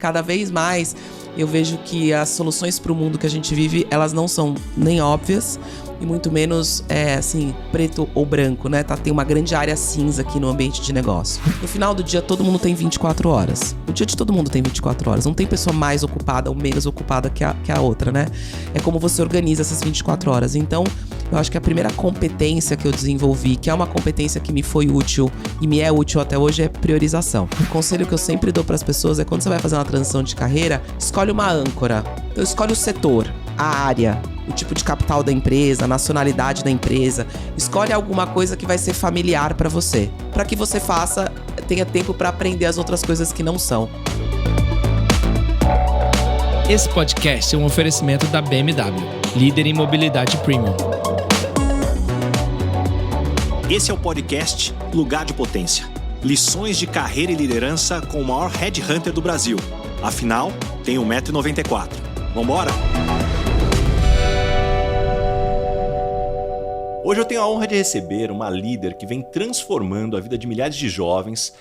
Cada vez mais eu vejo que as soluções para o mundo que a gente vive, elas não são nem óbvias e muito menos, assim, preto ou branco, né? Tem uma grande área cinza aqui no ambiente de negócio. No final do dia, todo mundo tem 24 horas. O dia de todo mundo tem 24 horas. Não tem pessoa mais ocupada ou menos ocupada que a outra, né? É como você organiza essas 24 horas. Então, eu acho que a primeira competência que eu desenvolvi, que é uma competência que me foi útil e me é útil até hoje, é priorização. O conselho que eu sempre dou para as pessoas é quando você vai fazer uma transição de carreira, escolhe uma âncora. Então, escolhe o setor, a área, o tipo de capital da empresa, a nacionalidade da empresa. Escolhe alguma coisa que vai ser familiar para você, para que você tenha tempo para aprender as outras coisas que não são. Esse podcast é um oferecimento da BMW, líder em mobilidade premium. Esse é o podcast Lugar de Potência. Lições de carreira e liderança com o maior headhunter do Brasil. Afinal, tem 1,94 m. Vambora? Hoje eu tenho a honra de receber uma líder que vem transformando a vida de milhares de jovens,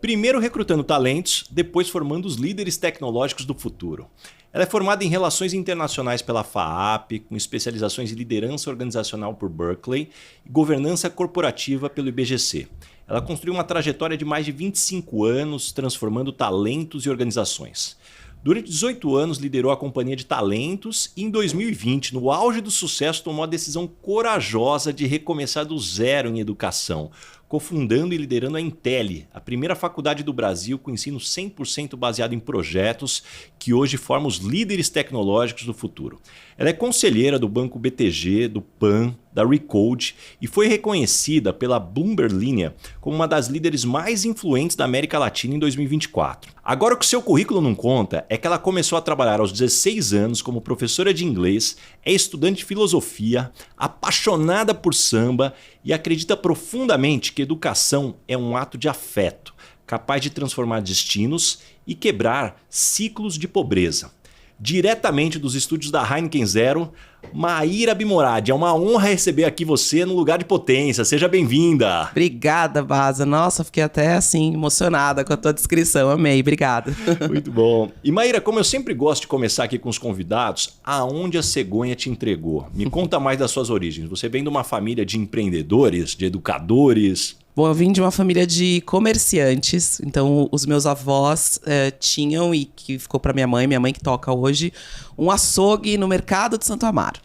primeiro recrutando talentos, depois formando os líderes tecnológicos do futuro. Ela é formada em Relações Internacionais pela FAAP, com especializações em Liderança Organizacional por Berkeley e Governança Corporativa pelo IBGC. Ela construiu uma trajetória de mais de 25 anos, transformando talentos e organizações. Durante 18 anos, liderou a companhia de talentos e em 2020, no auge do sucesso, tomou a decisão corajosa de recomeçar do zero em educação, cofundando e liderando a Intelli, a primeira faculdade do Brasil com ensino 100% baseado em projetos que hoje formam os líderes tecnológicos do futuro. Ela é conselheira do Banco BTG, do PAN, da Recode e foi reconhecida pela Bloomberg Linha como uma das líderes mais influentes da América Latina em 2024. Agora o que seu currículo não conta é que ela começou a trabalhar aos 16 anos como professora de inglês, é estudante de filosofia, apaixonada por samba e acredita profundamente que educação é um ato de afeto, capaz de transformar destinos e quebrar ciclos de pobreza. Diretamente dos estúdios da Heineken Zero, Maíra Bimoradi, é uma honra receber aqui você no Lugar de Potência. Seja bem-vinda. Obrigada, Baza. Nossa, fiquei até assim emocionada com a tua descrição. Amei, obrigada. Muito bom. E Maíra, como eu sempre gosto de começar aqui com os convidados, aonde a cegonha te entregou? Me conta mais das suas origens. Você vem de uma família de empreendedores, de educadores? Bom, eu vim de uma família de comerciantes, então os meus avós tinham, e que ficou para minha mãe que toca hoje, um açougue no mercado de Santo Amaro.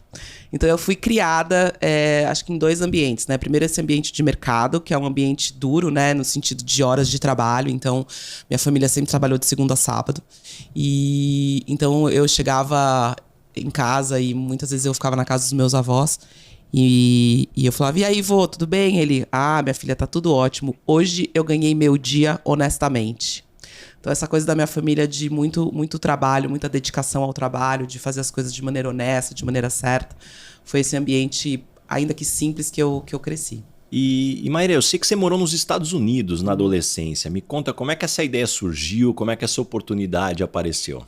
Então eu fui criada, acho que em dois ambientes, né? Primeiro esse ambiente de mercado, que é um ambiente duro, né? No sentido de horas de trabalho, então minha família sempre trabalhou de segunda a sábado. E então eu chegava em casa e muitas vezes eu ficava na casa dos meus avós. E eu falava, e aí, vô, tudo bem? Ele, minha filha, tá tudo ótimo. Hoje eu ganhei meu dia honestamente. Então essa coisa da minha família de muito, muito trabalho, muita dedicação ao trabalho, de fazer as coisas de maneira honesta, de maneira certa, foi esse ambiente, ainda que simples, que eu cresci. E Maíra, eu sei que você morou nos Estados Unidos na adolescência. Me conta como é que essa ideia surgiu, como é que essa oportunidade apareceu?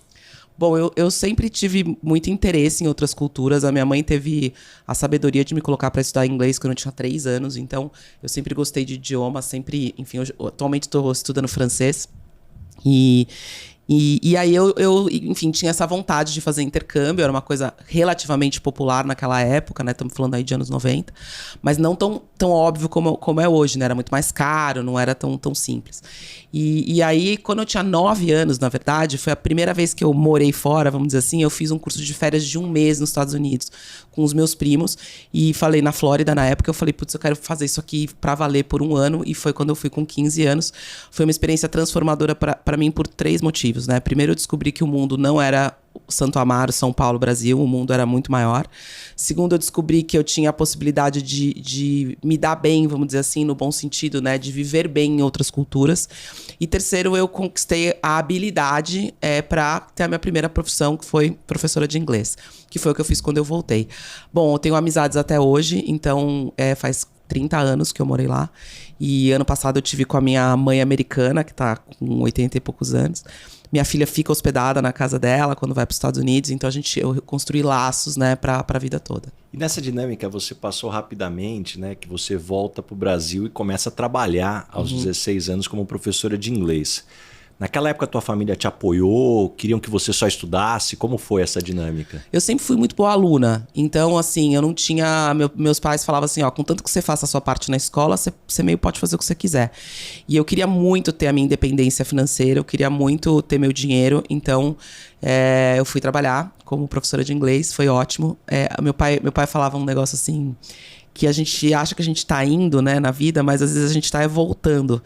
Bom, eu sempre tive muito interesse em outras culturas. A minha mãe teve a sabedoria de me colocar para estudar inglês quando eu tinha 3 anos. Então, eu sempre gostei de idioma, sempre... Enfim, atualmente estou estudando francês. E aí enfim, tinha essa vontade de fazer intercâmbio. Era uma coisa relativamente popular naquela época, né? Estamos falando aí de anos 90. Mas não tão óbvio como é hoje, né? Era muito mais caro, não era tão simples. E aí, quando eu tinha 9 anos, na verdade, foi a primeira vez que eu morei fora, vamos dizer assim. Eu fiz um curso de férias de 1 mês nos Estados Unidos com os meus primos. E falei na Flórida, na época, eu falei, putz, eu quero fazer isso aqui pra valer por 1 ano. E foi quando eu fui com 15 anos. Foi uma experiência transformadora pra mim por 3 motivos, né? Primeiro, eu descobri que o mundo não era Santo Amaro, São Paulo, Brasil. O mundo era muito maior. Segundo, eu descobri que eu tinha a possibilidade de me dar bem, vamos dizer assim, no bom sentido, né? De viver bem em outras culturas. E terceiro, eu conquistei a habilidade para ter a minha primeira profissão, que foi professora de inglês. Que foi o que eu fiz quando eu voltei. Bom, eu tenho amizades até hoje, então faz 30 anos que eu morei lá. E ano passado eu tive com a minha mãe americana, que tá com 80 e poucos anos. Minha filha fica hospedada na casa dela quando vai para os Estados Unidos. Então eu construí laços, né, para a vida toda. E nessa dinâmica você passou rapidamente, né, que você volta para o Brasil e começa a trabalhar aos 16 anos como professora de inglês. Naquela época, a tua família te apoiou? Queriam que você só estudasse? Como foi essa dinâmica? Eu sempre fui muito boa aluna. Então, assim, eu não tinha... meus pais falavam assim, ó, contanto que você faça a sua parte na escola, você meio pode fazer o que você quiser. E eu queria muito ter a minha independência financeira, eu queria muito ter meu dinheiro. Então, eu fui trabalhar como professora de inglês, foi ótimo. Meu pai falava um negócio assim... que a gente acha que a gente tá indo, né, na vida, mas às vezes a gente tá voltando.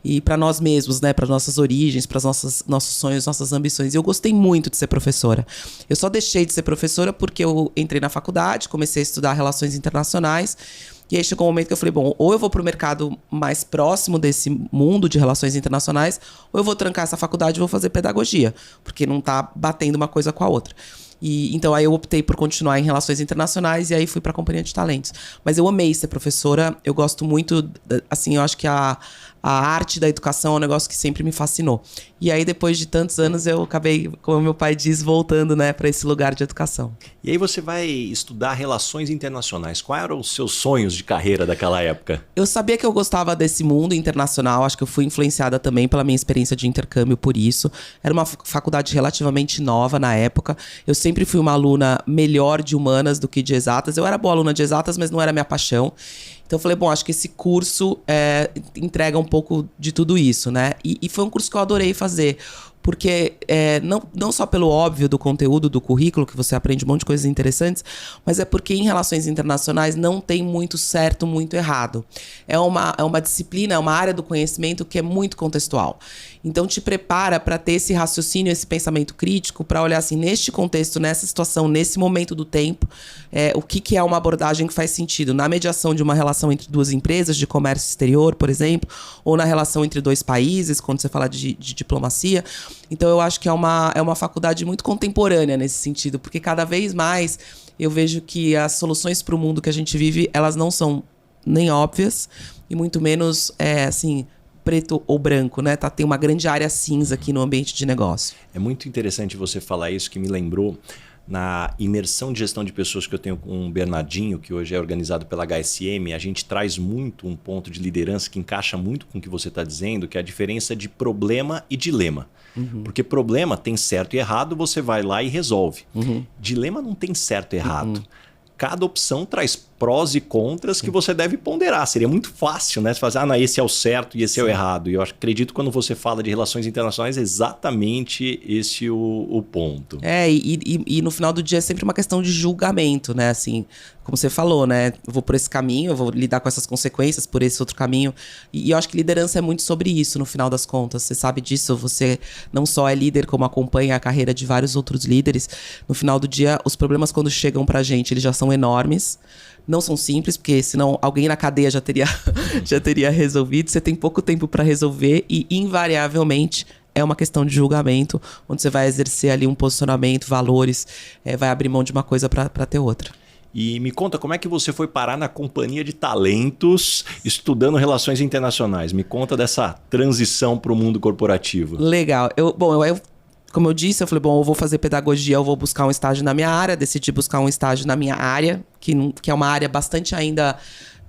E para nós mesmos, né, para nossas origens, para nossos sonhos, nossas ambições. E eu gostei muito de ser professora. Eu só deixei de ser professora porque eu entrei na faculdade, comecei a estudar relações internacionais. E aí chegou um momento que eu falei, bom, ou eu vou pro mercado mais próximo desse mundo de relações internacionais, ou eu vou trancar essa faculdade e vou fazer pedagogia, porque não tá batendo uma coisa com a outra. Então aí eu optei por continuar em relações internacionais e aí fui para a Companhia de Talentos. Mas eu amei ser professora, eu gosto muito, assim, eu acho que a arte da educação é um negócio que sempre me fascinou. E aí depois de tantos anos eu acabei, como meu pai diz, voltando, né, para esse lugar de educação. E aí você vai estudar relações internacionais. Quais eram os seus sonhos de carreira daquela época? Eu sabia que eu gostava desse mundo internacional, acho que eu fui influenciada também pela minha experiência de intercâmbio por isso. Era uma faculdade relativamente nova na época. Eu sempre fui uma aluna melhor de humanas do que de exatas. Eu era boa aluna de exatas, mas não era minha paixão. Então eu falei, bom, acho que esse curso entrega um pouco de tudo isso, né? E foi um curso que eu adorei fazer. Porque não só pelo óbvio do conteúdo do currículo, que você aprende um monte de coisas interessantes, mas é porque em relações internacionais não tem muito certo, muito errado. É uma disciplina, é uma área do conhecimento que é muito contextual. Então te prepara para ter esse raciocínio, esse pensamento crítico, para olhar assim, neste contexto, nessa situação, nesse momento do tempo, o que é uma abordagem que faz sentido na mediação de uma relação entre duas empresas de comércio exterior, por exemplo, ou na relação entre dois países, quando você fala de diplomacia. Então eu acho que é uma faculdade muito contemporânea nesse sentido, porque cada vez mais eu vejo que as soluções para o mundo que a gente vive, elas não são nem óbvias, e muito menos, assim, preto ou branco, né? Tem uma grande área cinza aqui no ambiente de negócio. É muito interessante você falar isso, que me lembrou na imersão de gestão de pessoas que eu tenho com o Bernardinho, que hoje é organizado pela HSM. A gente traz muito um ponto de liderança que encaixa muito com o que você está dizendo, que é a diferença de problema e dilema. Uhum. Porque problema tem certo e errado, você vai lá e resolve. Uhum. Dilema não tem certo e errado. Uhum. Cada opção traz prós e contras que você deve ponderar. Seria muito fácil, né? Você fazer, não, esse é o certo e esse é o errado. E eu acredito que quando você fala de relações internacionais, é exatamente esse o ponto. E no final do dia é sempre uma questão de julgamento, né? Assim, como você falou, né? Eu vou por esse caminho, eu vou lidar com essas consequências por esse outro caminho. E eu acho que liderança é muito sobre isso, no final das contas. Você sabe disso, você não só é líder, como acompanha a carreira de vários outros líderes. No final do dia, os problemas quando chegam pra gente, eles já são enormes. Não são simples, porque senão alguém na cadeia já teria resolvido. Você tem pouco tempo para resolver e, invariavelmente, é uma questão de julgamento, onde você vai exercer ali um posicionamento, valores, vai abrir mão de uma coisa para ter outra. E me conta, como é que você foi parar na Companhia de Talentos, estudando relações internacionais? Me conta dessa transição para o mundo corporativo. Legal. Como eu disse, eu falei, bom, eu vou fazer pedagogia, eu vou buscar um estágio na minha área. Decidi buscar um estágio na minha área, que é uma área bastante ainda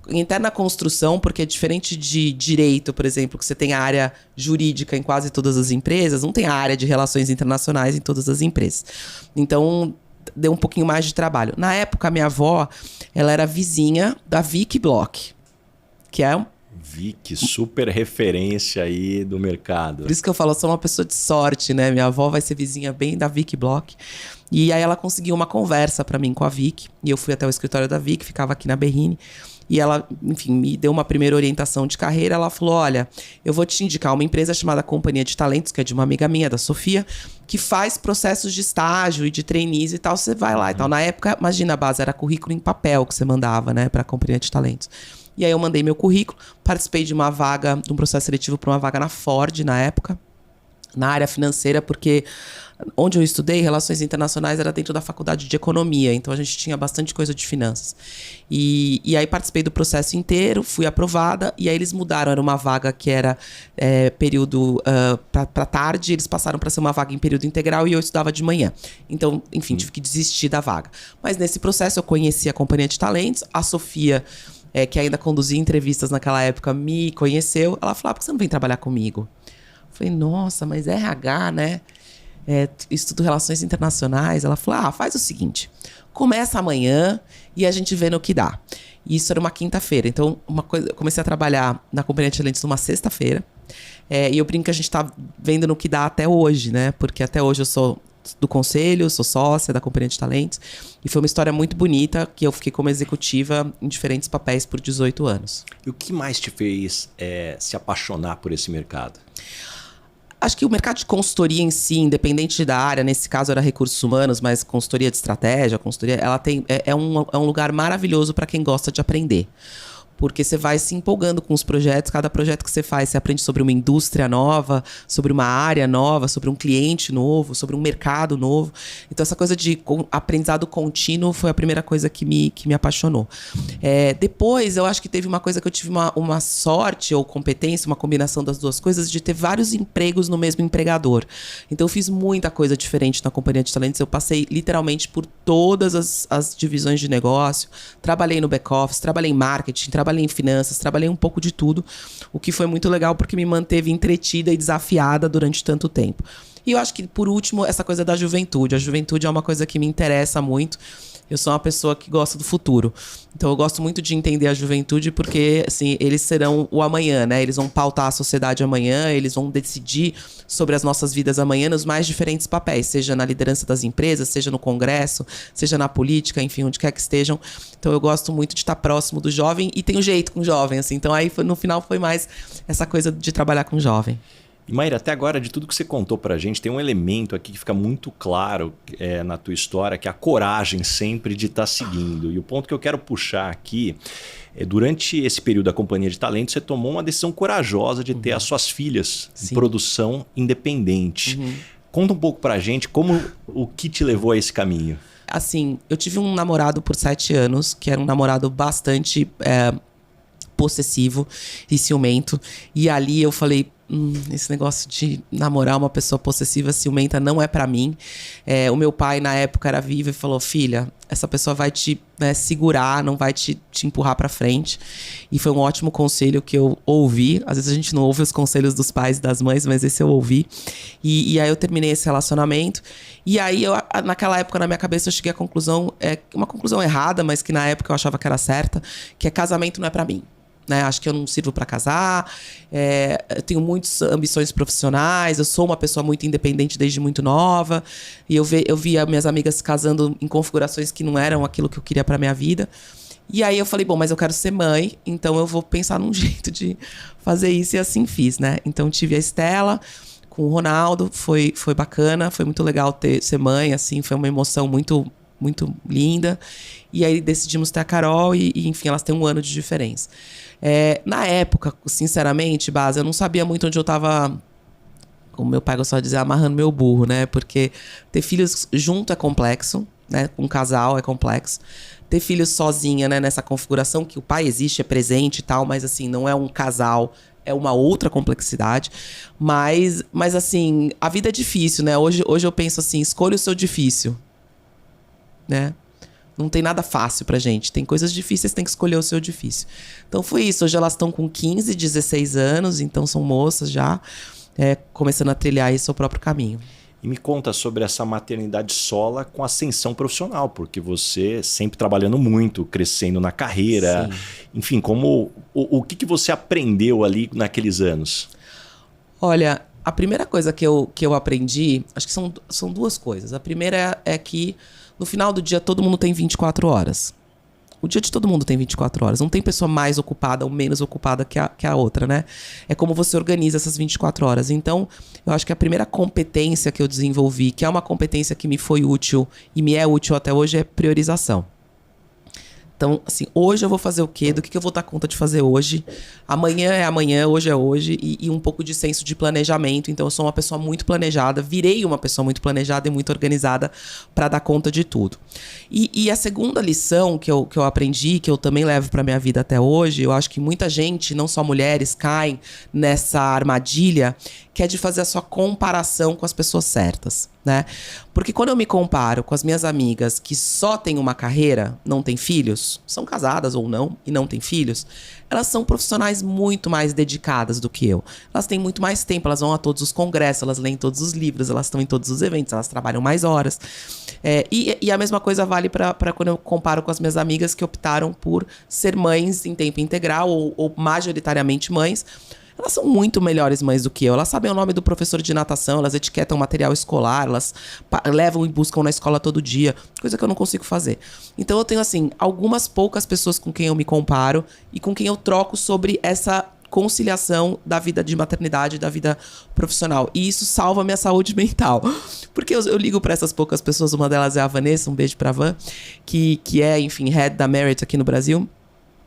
em interna construção, porque é diferente de direito, por exemplo, que você tem a área jurídica em quase todas as empresas, não tem a área de relações internacionais em todas as empresas. Então, deu um pouquinho mais de trabalho. Na época, a minha avó, ela era vizinha da Vic Bloch, que é Vic, super referência aí do mercado. Por isso que eu falo, eu sou uma pessoa de sorte, né? Minha avó vai ser vizinha bem da Vic Bloch. E aí ela conseguiu uma conversa pra mim com a Vic. E eu fui até o escritório da Vic, ficava aqui na Berrini. E ela, enfim, me deu uma primeira orientação de carreira. Ela falou, olha, eu vou te indicar uma empresa chamada Companhia de Talentos, que é de uma amiga minha, da Sofia, que faz processos de estágio e de trainees e tal. Você vai lá e tal. Na época, imagina, a base era currículo em papel que você mandava, né, pra Companhia de Talentos. E aí eu mandei meu currículo, participei de uma vaga, de um processo seletivo para uma vaga na Ford na época, na área financeira, porque onde eu estudei, Relações Internacionais, era dentro da faculdade de Economia, então a gente tinha bastante coisa de finanças. E aí participei do processo inteiro, fui aprovada, e aí eles mudaram, era uma vaga que era período para tarde, eles passaram para ser uma vaga em período integral e eu estudava de manhã. Então, enfim, tive que desistir da vaga. Mas nesse processo eu conheci a Companhia de Talentos, a Sofia, que ainda conduzia entrevistas naquela época, me conheceu. Ela falou, por que você não vem trabalhar comigo? Falei, nossa, mas RH, né? Estudo Relações Internacionais. Ela falou, faz o seguinte, começa amanhã e a gente vê no que dá. E isso era uma quinta-feira. Então, eu comecei a trabalhar na Companhia de Talentos numa sexta-feira. E eu brinco que a gente tá vendo no que dá até hoje, né? Porque até hoje eu sou do conselho, sou sócia da Companhia de Talentos. E foi uma história muito bonita, que eu fiquei como executiva em diferentes papéis por 18 anos. E o que mais te fez se apaixonar por esse mercado? Acho que o mercado de consultoria em si, independente da área, nesse caso era recursos humanos, mas consultoria de estratégia, ela é um lugar maravilhoso para quem gosta de aprender. Porque você vai se empolgando com os projetos, cada projeto que você faz, você aprende sobre uma indústria nova, sobre uma área nova, sobre um cliente novo, sobre um mercado novo. Então, essa coisa de aprendizado contínuo foi a primeira coisa que me apaixonou. Depois, eu acho que teve uma coisa que eu tive uma sorte ou competência, uma combinação das duas coisas, de ter vários empregos no mesmo empregador. Então, eu fiz muita coisa diferente na Companhia de Talentos. Eu passei literalmente por todas as divisões de negócio. Trabalhei no back-office, trabalhei em marketing, trabalhei em finanças, trabalhei um pouco de tudo, o que foi muito legal porque me manteve entretida e desafiada durante tanto tempo. E eu acho que, por último, essa coisa da juventude. A juventude é uma coisa que me interessa muito. Eu sou uma pessoa que gosta do futuro. Então, eu gosto muito de entender a juventude porque, assim, eles serão o amanhã, né? Eles vão pautar a sociedade amanhã, eles vão decidir sobre as nossas vidas amanhã nos mais diferentes papéis, seja na liderança das empresas, seja no Congresso, seja na política, enfim, onde quer que estejam. Então, eu gosto muito de estar próximo do jovem e tenho jeito com o jovem, assim. Então, aí, no final, foi mais essa coisa de trabalhar com o jovem. E Maíra, até agora, de tudo que você contou pra gente, tem um elemento aqui que fica muito claro na tua história, que é a coragem sempre de estar seguindo. E o ponto que eu quero puxar aqui é, durante esse período da Companhia de Talentos, você tomou uma decisão corajosa de ter as suas filhas em produção independente. Conta um pouco pra gente o que te levou a esse caminho. Assim, eu tive um namorado por 7 anos, que era um namorado bastante possessivo e ciumento. E ali eu falei, esse negócio de namorar uma pessoa possessiva, ciumenta, não é pra mim. O meu pai, na época, era vivo e falou, filha, essa pessoa vai te segurar, não vai te empurrar pra frente. E foi um ótimo conselho que eu ouvi. Às vezes a gente não ouve os conselhos dos pais e das mães, mas esse eu ouvi. E aí eu terminei esse relacionamento. E aí, naquela época, na minha cabeça, eu cheguei à conclusão, uma conclusão errada, mas que na época eu achava que era certa, que casamento não é pra mim. Né? Acho que eu não sirvo para casar, eu tenho muitas ambições profissionais, eu sou uma pessoa muito independente desde muito nova, e eu via minhas amigas se casando em configurações que não eram aquilo que eu queria para minha vida. E aí eu falei, bom, mas eu quero ser mãe, então eu vou pensar num jeito de fazer isso, e assim fiz, né? Então tive a Estela com o Ronaldo, foi bacana, foi muito legal ser mãe, assim, foi uma emoção muito, muito linda. E aí decidimos ter a Carol e enfim, elas têm 1 ano de diferença. Na época, sinceramente, Basa, eu não sabia muito onde eu tava, como meu pai gostava de dizer, amarrando meu burro, né? Porque ter filhos junto é complexo, né? Com um casal é complexo. Ter filhos sozinha, né? Nessa configuração que o pai existe, é presente e tal, mas assim, não é um casal, é uma outra complexidade. Mas assim, a vida é difícil, né? Hoje eu penso assim, escolha o seu difícil, né? Não tem nada fácil pra gente. Tem coisas difíceis, tem que escolher o seu difícil. Então foi isso. Hoje elas estão com 15, 16 anos, então são moças já, começando a trilhar aí seu próprio caminho. E me conta sobre essa maternidade sola com ascensão profissional, porque você sempre trabalhando muito, crescendo na carreira. Sim. Enfim, o que você aprendeu ali naqueles anos? Olha, a primeira coisa que eu aprendi, acho que são 2 coisas. A primeira é que no final do dia, todo mundo tem 24 horas. O dia de todo mundo tem 24 horas. Não tem pessoa mais ocupada ou menos ocupada que a outra, né? É como você organiza essas 24 horas. Então, eu acho que a primeira competência que eu desenvolvi, que é uma competência que me foi útil e me é útil até hoje, é priorização. Então, assim, hoje eu vou fazer o quê? Do que eu vou dar conta de fazer hoje? Amanhã é amanhã, hoje é hoje. E um pouco de senso de planejamento. Então, eu sou uma pessoa muito planejada. Virei uma pessoa muito planejada e muito organizada para dar conta de tudo. E a segunda lição que eu aprendi, que eu também levo para minha vida até hoje, eu acho que muita gente, não só mulheres, caem nessa armadilha, que é de fazer a sua comparação com as pessoas certas, né? Porque quando eu me comparo com as minhas amigas que só têm uma carreira, não têm filhos, são casadas ou não, e não têm filhos, elas são profissionais muito mais dedicadas do que eu. Elas têm muito mais tempo, elas vão a todos os congressos, elas leem todos os livros, elas estão em todos os eventos, elas trabalham mais horas. E a mesma coisa vale para quando eu comparo com as minhas amigas que optaram por ser mães em tempo integral ou majoritariamente mães. Elas são muito melhores mães do que eu. Elas sabem o nome do professor de natação, elas etiquetam material escolar, elas levam e buscam na escola todo dia, coisa que eu não consigo fazer. Então eu tenho, assim, algumas poucas pessoas com quem eu me comparo e com quem eu troco sobre essa conciliação da vida de maternidade e da vida profissional. E isso salva a minha saúde mental. Porque eu ligo para essas poucas pessoas, uma delas é a Vanessa, um beijo pra Van, que é, enfim, head da Merit aqui no Brasil.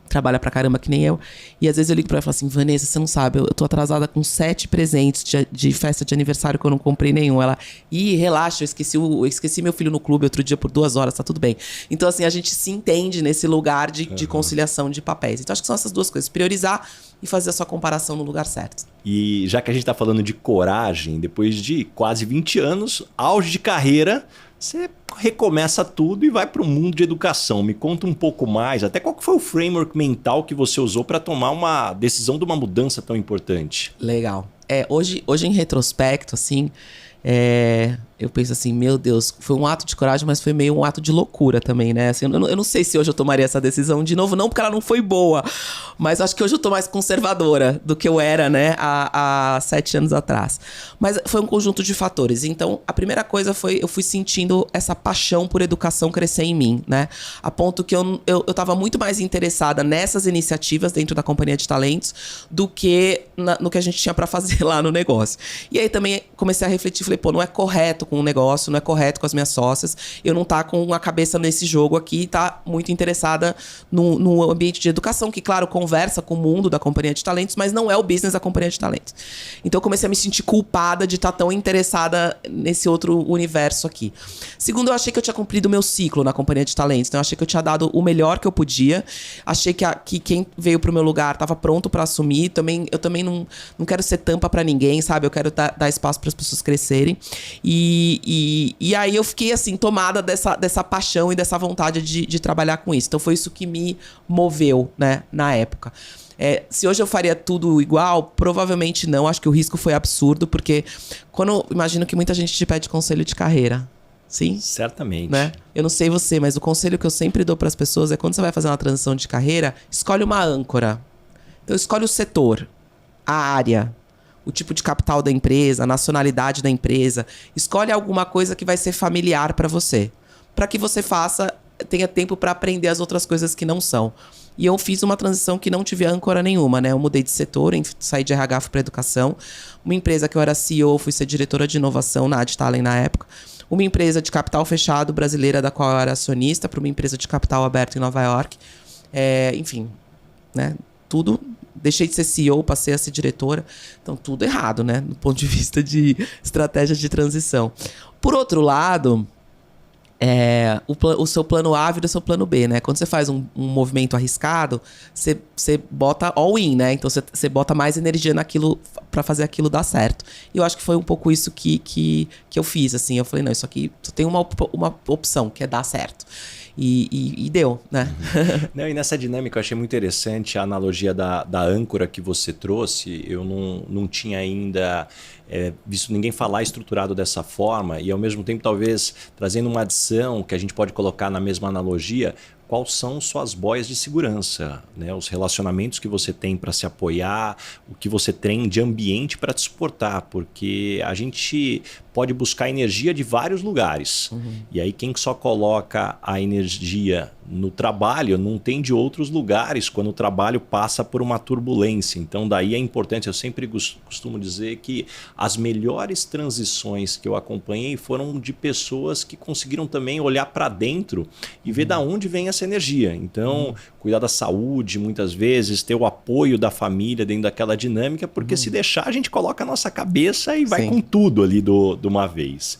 Trabalha pra caramba que nem eu. E às vezes eu ligo pra ela e falo assim, Vanessa, você não sabe, eu tô atrasada com 7 presentes de festa de aniversário que eu não comprei nenhum. Ela, relaxa, eu esqueci meu filho no clube outro dia por 2 horas, tá tudo bem. Então assim, a gente se entende nesse lugar de conciliação de papéis. Então acho que são essas duas coisas, priorizar e fazer a sua comparação no lugar certo. E já que a gente tá falando de coragem, depois de quase 20 anos, auge de carreira, você recomeça tudo e vai para o mundo de educação. Me conta um pouco mais, até qual que foi o framework mental que você usou para tomar uma decisão de uma mudança tão importante? Legal. Hoje em retrospecto, assim, eu penso assim, meu Deus, foi um ato de coragem, mas foi meio um ato de loucura também, né? Assim, eu não sei se hoje eu tomaria essa decisão de novo, não porque ela não foi boa, mas acho que hoje eu tô mais conservadora do que eu era, né, há 7 anos atrás. Mas foi um conjunto de fatores. Então, a primeira coisa foi, eu fui sentindo essa paixão por educação crescer em mim, né? A ponto que eu tava muito mais interessada nessas iniciativas dentro da companhia de talentos do que no que a gente tinha para fazer lá no negócio. E aí também comecei a refletir, falei, pô, não é correto com o negócio, não é correto com as minhas sócias, eu não tá com a cabeça nesse jogo aqui, tá muito interessada no ambiente de educação, que claro, conversa com o mundo da companhia de talentos, mas não é o business da companhia de talentos. Então eu comecei a me sentir culpada de estar tão interessada nesse outro universo aqui. Segundo, eu achei que eu tinha cumprido o meu ciclo na companhia de talentos, então eu achei que eu tinha dado o melhor que eu podia, achei que quem veio pro meu lugar estava pronto para assumir, eu também não quero ser tampa para ninguém, sabe? Eu quero dar espaço para as pessoas crescerem. E aí eu fiquei assim, tomada dessa paixão e dessa vontade de trabalhar com isso. Então foi isso que me moveu, né, na época. Se hoje eu faria tudo igual, provavelmente não. Acho que o risco foi absurdo, porque imagino que muita gente te pede conselho de carreira. Sim? Certamente. Né? Eu não sei você, mas o conselho que eu sempre dou para as pessoas é quando você vai fazer uma transição de carreira, escolhe uma âncora. Então escolhe o setor, a área, o tipo de capital da empresa, a nacionalidade da empresa. Escolhe alguma coisa que vai ser familiar para você. Para que você tenha tempo para aprender as outras coisas que não são. E eu fiz uma transição que não tive âncora nenhuma, né? Eu mudei de setor, saí de RH, fui para educação. Uma empresa que eu era CEO, fui ser diretora de inovação na Adtalent na época. Uma empresa de capital fechado brasileira, da qual eu era acionista, para uma empresa de capital aberto em Nova York. Enfim, né? Tudo. Deixei de ser CEO, passei a ser diretora. Então, tudo errado, né? Do ponto de vista de estratégia de transição. Por outro lado, o seu plano A vira o seu plano B, né? Quando você faz um movimento arriscado, você bota all-in, né? Então, você bota mais energia naquilo para fazer aquilo dar certo. E eu acho que foi um pouco isso que eu fiz, assim. Eu falei, não, isso aqui só tem uma opção, que é dar certo. E deu, né? Não, e nessa dinâmica eu achei muito interessante a analogia da âncora que você trouxe. Eu não tinha ainda visto ninguém falar estruturado dessa forma, e ao mesmo tempo talvez trazendo uma adição que a gente pode colocar na mesma analogia. Quais são suas boias de segurança, né? Os relacionamentos que você tem para se apoiar, o que você tem de ambiente para te suportar, porque a gente pode buscar energia de vários lugares. E aí quem só coloca a energia no trabalho não tem de outros lugares quando o trabalho passa por uma turbulência. Então daí é importante, eu sempre costumo dizer que as melhores transições que eu acompanhei foram de pessoas que conseguiram também olhar para dentro e ver da onde vem essa energia. Então, cuidar da saúde, muitas vezes, ter o apoio da família dentro daquela dinâmica, porque se deixar, a gente coloca a nossa cabeça e vai com tudo ali de uma vez.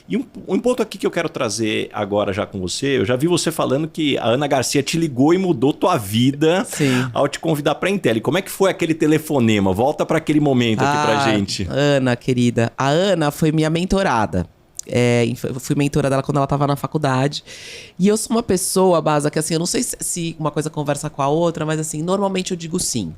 E um ponto aqui que eu quero trazer agora já com você, eu já vi você falando que que a Ana Garcia te ligou e mudou tua vida ao te convidar para a Intel. E como é que foi aquele telefonema? Volta para aquele momento aqui pra gente. Ana, querida. A Ana foi minha mentorada. Eu fui mentora dela quando ela tava na faculdade. E eu sou uma pessoa, Baza, que assim, eu não sei se uma coisa conversa com a outra, mas assim, normalmente eu digo sim.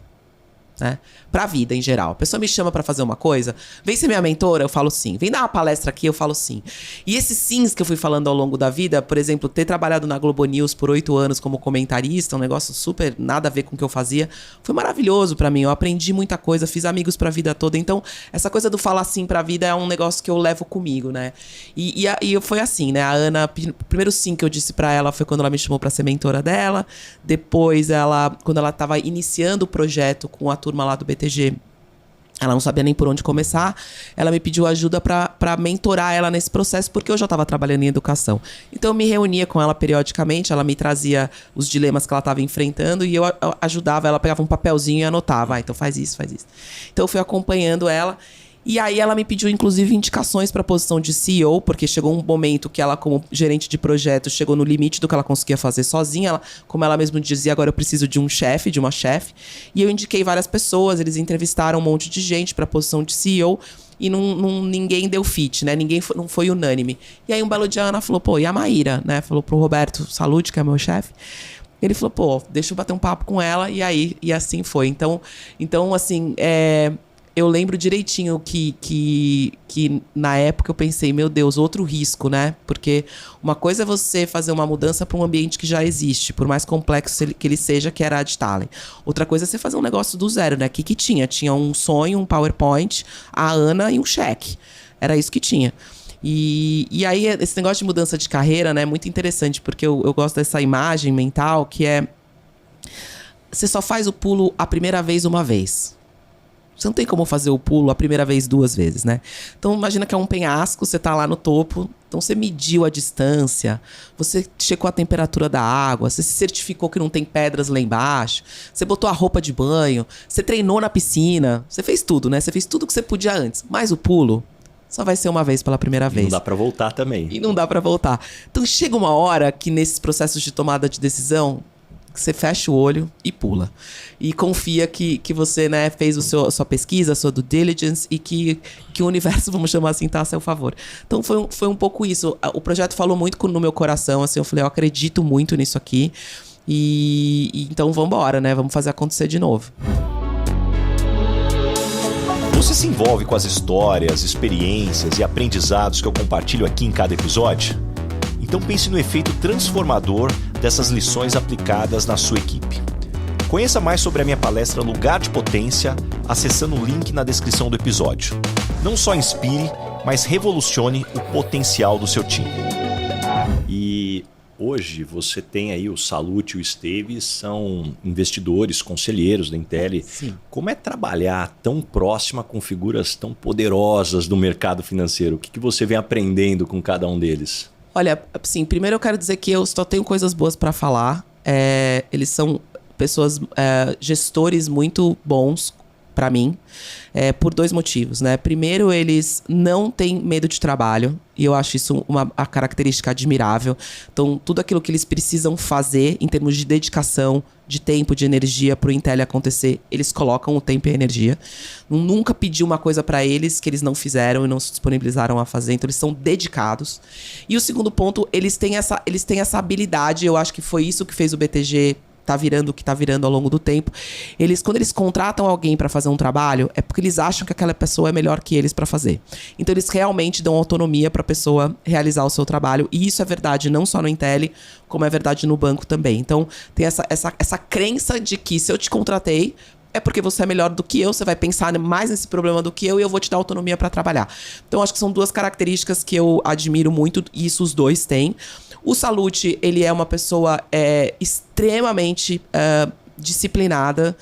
Né? Pra vida em geral. A pessoa me chama pra fazer uma coisa, vem ser minha mentora, eu falo sim. Vem dar uma palestra aqui, eu falo sim. E esses sims que eu fui falando ao longo da vida, por exemplo, ter trabalhado na Globo News por 8 anos como comentarista, um negócio super nada a ver com o que eu fazia, foi maravilhoso pra mim. Eu aprendi muita coisa, fiz amigos pra vida toda. Então, essa coisa do falar sim pra vida é um negócio que eu levo comigo, né? E foi assim, né? A Ana, o primeiro sim que eu disse pra ela foi quando ela me chamou pra ser mentora dela. Depois, quando ela tava iniciando o projeto com a turma lá do BTG, ela não sabia nem por onde começar, ela me pediu ajuda pra mentorar ela nesse processo, porque eu já estava trabalhando em educação. Então eu me reunia com ela periodicamente, ela me trazia os dilemas que ela estava enfrentando e eu ajudava, ela pegava um papelzinho e anotava, então faz isso, faz isso. Então eu fui acompanhando ela. E aí ela me pediu, inclusive, indicações para a posição de CEO, porque chegou um momento que ela, como gerente de projeto, chegou no limite do que ela conseguia fazer sozinha. Como ela mesma dizia, agora eu preciso de um chefe, de uma chefe. E eu indiquei várias pessoas, eles entrevistaram um monte de gente para a posição de CEO e ninguém deu fit, né? Não foi unânime. E aí um belo dia a Ana falou, pô, e a Maíra, né? Falou pro Roberto Salute, que é meu chefe. Ele falou, pô, deixa eu bater um papo com ela. E assim foi. Então assim, eu lembro direitinho que na época eu pensei, meu Deus, outro risco, né? Porque uma coisa é você fazer uma mudança para um ambiente que já existe, por mais complexo que ele seja, que era a Adtalem. Outra coisa é você fazer um negócio do zero, né? O que tinha? Tinha um sonho, um PowerPoint, a Ana e um cheque. Era isso que tinha. E aí, esse negócio de mudança de carreira, né? É muito interessante, porque eu gosto dessa imagem mental, que é... Você só faz o pulo a primeira vez uma vez. Você não tem como fazer o pulo a primeira vez 2 vezes, né? Então, imagina que é um penhasco, você tá lá no topo, então você mediu a distância, você checou a temperatura da água, você se certificou que não tem pedras lá embaixo, você botou a roupa de banho, você treinou na piscina, você fez tudo, né? Você fez tudo que você podia antes, mas o pulo só vai ser uma vez pela primeira vez. Não dá pra voltar também. E não dá pra voltar. Então, chega uma hora que nesses processos de tomada de decisão, você fecha o olho e pula. E confia que você, né, fez a sua pesquisa, a sua due diligence e que o universo, vamos chamar assim, tá a seu favor. Então foi um pouco isso. O projeto falou muito no meu coração, assim, eu falei, eu acredito muito nisso aqui. E então vamos embora, né? Vamos fazer acontecer de novo. Você se envolve com as histórias, experiências e aprendizados que eu compartilho aqui em cada episódio? Então pense no efeito transformador dessas lições aplicadas na sua equipe. Conheça mais sobre a minha palestra Lugar de Potência acessando o link na descrição do episódio. Não só inspire, mas revolucione o potencial do seu time. E hoje você tem aí o Salute e o Esteves, são investidores, conselheiros da Intel. Sim. Como é trabalhar tão próxima com figuras tão poderosas do mercado financeiro? O que você vem aprendendo com cada um deles? Olha, assim, primeiro eu quero dizer que eu só tenho coisas boas para falar. Eles são pessoas, gestores muito bons para mim, por 2 motivos, né? Primeiro, eles não têm medo de trabalho, e eu acho isso uma característica admirável. Então, tudo aquilo que eles precisam fazer em termos de dedicação, de tempo, de energia para o Intel acontecer, eles colocam o tempo e a energia. Nunca pedi uma coisa para eles que eles não fizeram e não se disponibilizaram a fazer, então eles são dedicados. E o segundo ponto, eles têm essa habilidade, eu acho que foi isso que fez o BTG tá virando o que tá virando ao longo do tempo. Quando eles contratam alguém para fazer um trabalho, é porque eles acham que aquela pessoa é melhor que eles para fazer. Então eles realmente dão autonomia para a pessoa realizar o seu trabalho. E isso é verdade não só no Intel, como é verdade no banco também. Então tem essa crença de que se eu te contratei, é porque você é melhor do que eu, você vai pensar mais nesse problema do que eu e eu vou te dar autonomia para trabalhar. Então acho que são 2 características que eu admiro muito e isso os 2 têm. O Salute, ele é uma pessoa extremamente disciplinada,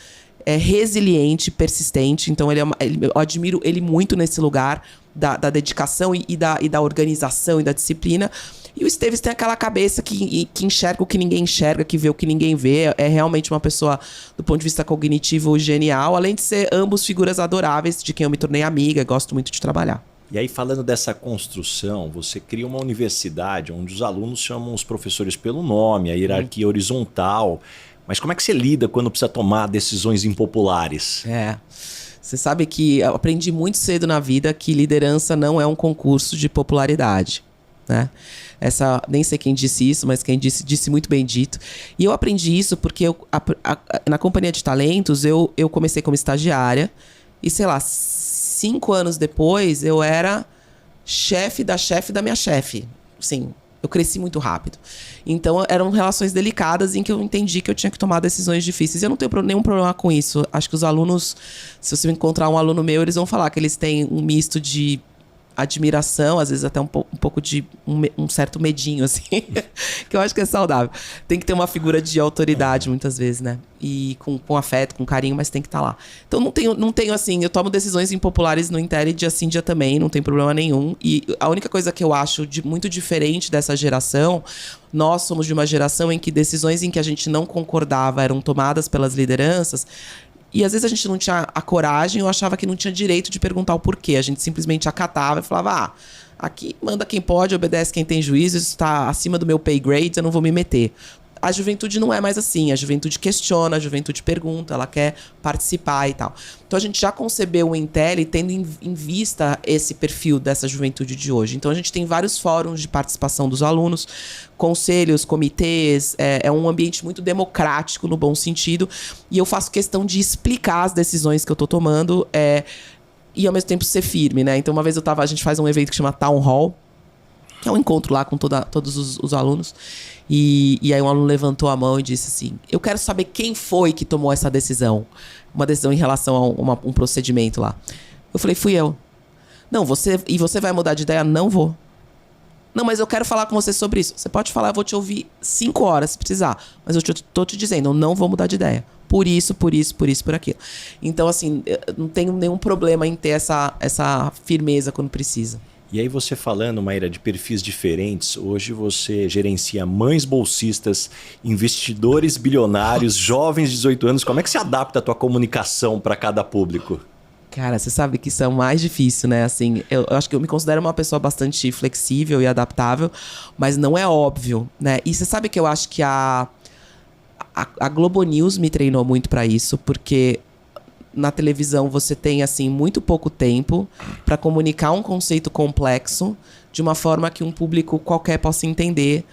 resiliente, persistente. Então eu admiro ele muito nesse lugar da dedicação e da organização e da disciplina. E o Esteves tem aquela cabeça que enxerga o que ninguém enxerga, que vê o que ninguém vê. É realmente uma pessoa, do ponto de vista cognitivo, genial. Além de ser ambos figuras adoráveis, de quem eu me tornei amiga, gosto muito de trabalhar. E aí, falando dessa construção, você cria uma universidade onde os alunos chamam os professores pelo nome, a hierarquia horizontal. Mas como é que você lida quando precisa tomar decisões impopulares? Você sabe que eu aprendi muito cedo na vida que liderança não é um concurso de popularidade, né? Nem sei quem disse isso, mas quem disse muito bem dito. E eu aprendi isso porque na companhia de talentos eu comecei como estagiária e, sei lá, 5 anos depois eu era chefe da minha chefe. Sim, eu cresci muito rápido. Então eram relações delicadas em que eu entendi que eu tinha que tomar decisões difíceis. E eu não tenho nenhum problema com isso. Acho que os alunos, se você encontrar um aluno meu, eles vão falar que eles têm um misto de admiração, às vezes até um pouco de um certo medinho, assim, que eu acho que é saudável. Tem que ter uma figura de autoridade, muitas vezes, né? E com afeto, com carinho, mas tem que estar lá. Então não tenho assim, eu tomo decisões impopulares no Intel dia sim, dia também, não tem problema nenhum. E a única coisa que eu acho muito diferente dessa geração, nós somos de uma geração em que decisões em que a gente não concordava eram tomadas pelas lideranças. E às vezes a gente não tinha a coragem ou achava que não tinha direito de perguntar o porquê. A gente simplesmente acatava e falava, aqui manda quem pode, obedece quem tem juízo, isso está acima do meu pay grade, eu não vou me meter. A juventude não é mais assim, a juventude questiona, a juventude pergunta, ela quer participar e tal. Então a gente já concebeu o Intel tendo em vista esse perfil dessa juventude de hoje. Então a gente tem vários fóruns de participação dos alunos, conselhos, comitês, é um ambiente muito democrático no bom sentido. E eu faço questão de explicar as decisões que eu tô tomando e ao mesmo tempo ser firme, né? Então uma vez a gente faz um evento que chama Town Hall, que é um encontro lá com todos os alunos. E aí um aluno levantou a mão e disse assim, eu quero saber quem foi que tomou essa decisão. Uma decisão em relação a um procedimento lá. Eu falei, fui eu. Não, você vai mudar de ideia? Não vou. Não, mas eu quero falar com você sobre isso. Você pode falar, eu vou te ouvir 5 horas se precisar. Mas eu tô te dizendo, eu não vou mudar de ideia. Por isso, por aquilo. Então, assim, eu não tenho nenhum problema em ter essa firmeza quando precisa. E aí você falando, Maíra, de perfis diferentes, hoje você gerencia mães bolsistas, investidores bilionários, jovens de 18 anos. Como é que você adapta a tua comunicação para cada público? Cara, você sabe que isso é o mais difícil, né? Assim, eu acho que eu me considero uma pessoa bastante flexível e adaptável, mas não é óbvio, né? E você sabe que eu acho que a Globo News me treinou muito para isso, porque na televisão você tem, assim, muito pouco tempo para comunicar um conceito complexo de uma forma que um público qualquer possa entender.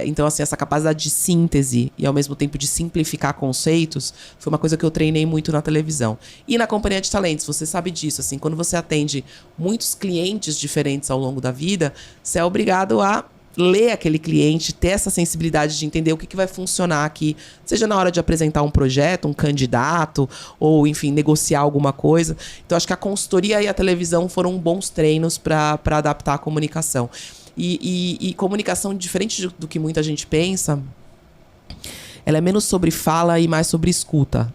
Então, assim, essa capacidade de síntese e, ao mesmo tempo, de simplificar conceitos foi uma coisa que eu treinei muito na televisão. E na companhia de talentos, você sabe disso, assim, quando você atende muitos clientes diferentes ao longo da vida, você é obrigado a ler aquele cliente, ter essa sensibilidade de entender o que vai funcionar aqui, seja na hora de apresentar um projeto, um candidato, ou, enfim, negociar alguma coisa. Então, acho que a consultoria e a televisão foram bons treinos para adaptar a comunicação. E comunicação, diferente do que muita gente pensa, ela é menos sobre fala e mais sobre escuta.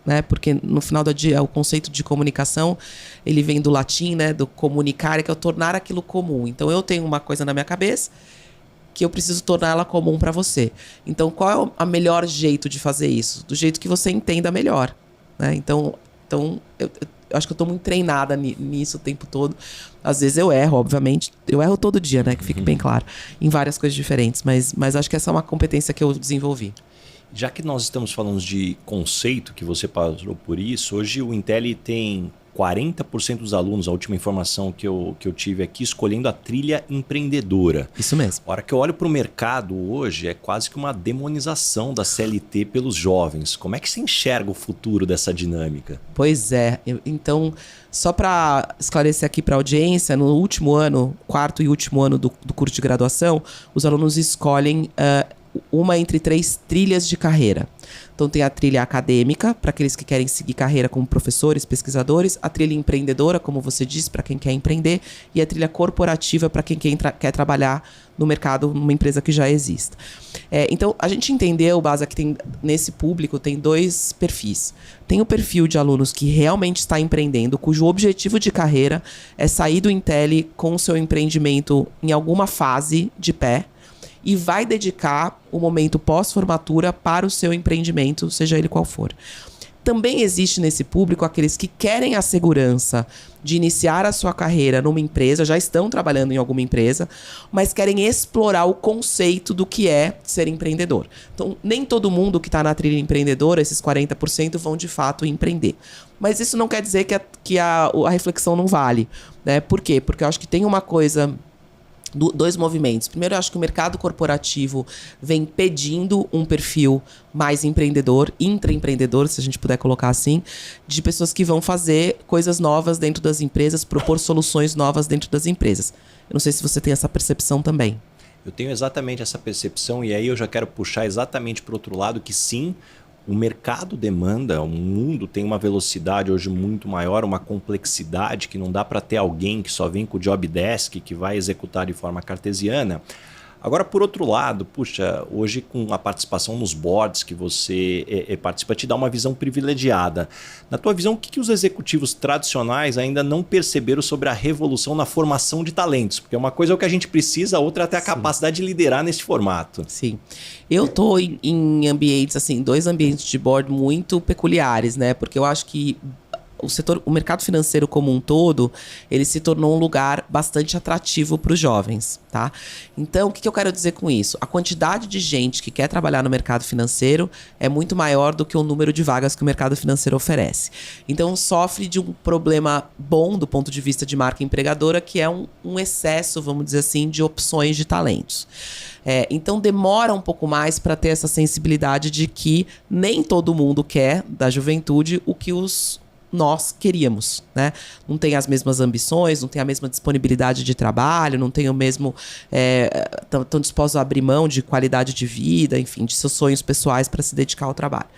Né? Porque no final do dia o conceito de comunicação ele vem do latim, né? Do comunicare, que é o tornar aquilo comum. Então eu tenho uma coisa na minha cabeça que eu preciso torná-la comum para você. Então qual é o melhor jeito de fazer isso? Do jeito que você entenda melhor, né? Então eu acho que eu tô muito treinada nisso o tempo todo. Às vezes eu erro, obviamente. Eu erro todo dia, né? Que fique bem claro. Em várias coisas diferentes. Mas acho que essa é uma competência que eu desenvolvi. Já que nós estamos falando de conceito, que você passou por isso, hoje o Intel tem 40% dos alunos, a última informação que eu tive aqui, escolhendo a trilha empreendedora. Isso mesmo. A hora que eu olho para o mercado hoje, é quase que uma demonização da CLT pelos jovens. Como é que você enxerga o futuro dessa dinâmica? Pois é. Então, só para esclarecer aqui para a audiência, no último ano, 4º e último ano do curso de graduação, os alunos escolhem uma entre 3 trilhas de carreira. Então tem a trilha acadêmica, para aqueles que querem seguir carreira como professores, pesquisadores, a trilha empreendedora, como você disse, para quem quer empreender, e a trilha corporativa, para quem quer trabalhar no mercado, numa empresa que já exista. Então a gente entendeu, Baza, que tem, nesse público tem 2 perfis. Tem o perfil de alunos que realmente está empreendendo, cujo objetivo de carreira é sair do Intel com o seu empreendimento em alguma fase de pé, e vai dedicar o momento pós-formatura para o seu empreendimento, seja ele qual for. Também existe nesse público aqueles que querem a segurança de iniciar a sua carreira numa empresa, já estão trabalhando em alguma empresa, mas querem explorar o conceito do que é ser empreendedor. Então, nem todo mundo que está na trilha empreendedora, esses 40%, vão de fato empreender. Mas isso não quer dizer que a reflexão não vale, né? Por quê? Porque eu acho que tem uma coisa... Dois movimentos. Primeiro, eu acho que o mercado corporativo vem pedindo um perfil mais empreendedor, intraempreendedor, se a gente puder colocar assim, de pessoas que vão fazer coisas novas dentro das empresas, propor soluções novas dentro das empresas. Eu não sei se você tem essa percepção também. Eu tenho exatamente essa percepção e aí eu já quero puxar exatamente para o outro lado que sim, o mercado demanda, o mundo tem uma velocidade hoje muito maior, uma complexidade que não dá para ter alguém que só vem com o job desk, que vai executar de forma cartesiana. Agora, por outro lado, puxa, hoje com a participação nos boards que você participa, te dá uma visão privilegiada. Na tua visão, o que os executivos tradicionais ainda não perceberam sobre a revolução na formação de talentos? Porque uma coisa é o que a gente precisa, a outra é ter a capacidade de liderar nesse formato. Sim. Eu tô em ambientes, assim, 2 ambientes de board muito peculiares, né? Porque eu acho que o mercado financeiro como um todo, ele se tornou um lugar bastante atrativo para os jovens, tá? Então, o que eu quero dizer com isso? A quantidade de gente que quer trabalhar no mercado financeiro é muito maior do que o número de vagas que o mercado financeiro oferece. Então, sofre de um problema bom do ponto de vista de marca empregadora, que é um excesso, vamos dizer assim, de opções de talentos. Então demora um pouco mais para ter essa sensibilidade de que nem todo mundo quer, da juventude, o que nós queríamos, né? Não tem as mesmas ambições, não tem a mesma disponibilidade de trabalho, não tem o mesmo... Estão dispostos a abrir mão de qualidade de vida, enfim, de seus sonhos pessoais para se dedicar ao trabalho.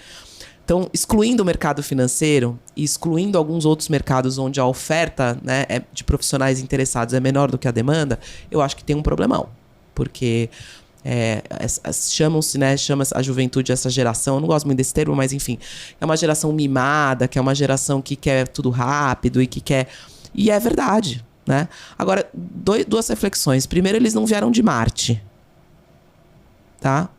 Então, excluindo o mercado financeiro e excluindo alguns outros mercados onde a oferta, né, de profissionais interessados é menor do que a demanda, eu acho que tem um problemão. Porque chama-se a juventude, essa geração, eu não gosto muito desse termo, mas enfim, é uma geração mimada, que é uma geração que quer tudo rápido e que quer... E é verdade, né? Agora, 2 reflexões. Primeiro, eles não vieram de Marte, tá?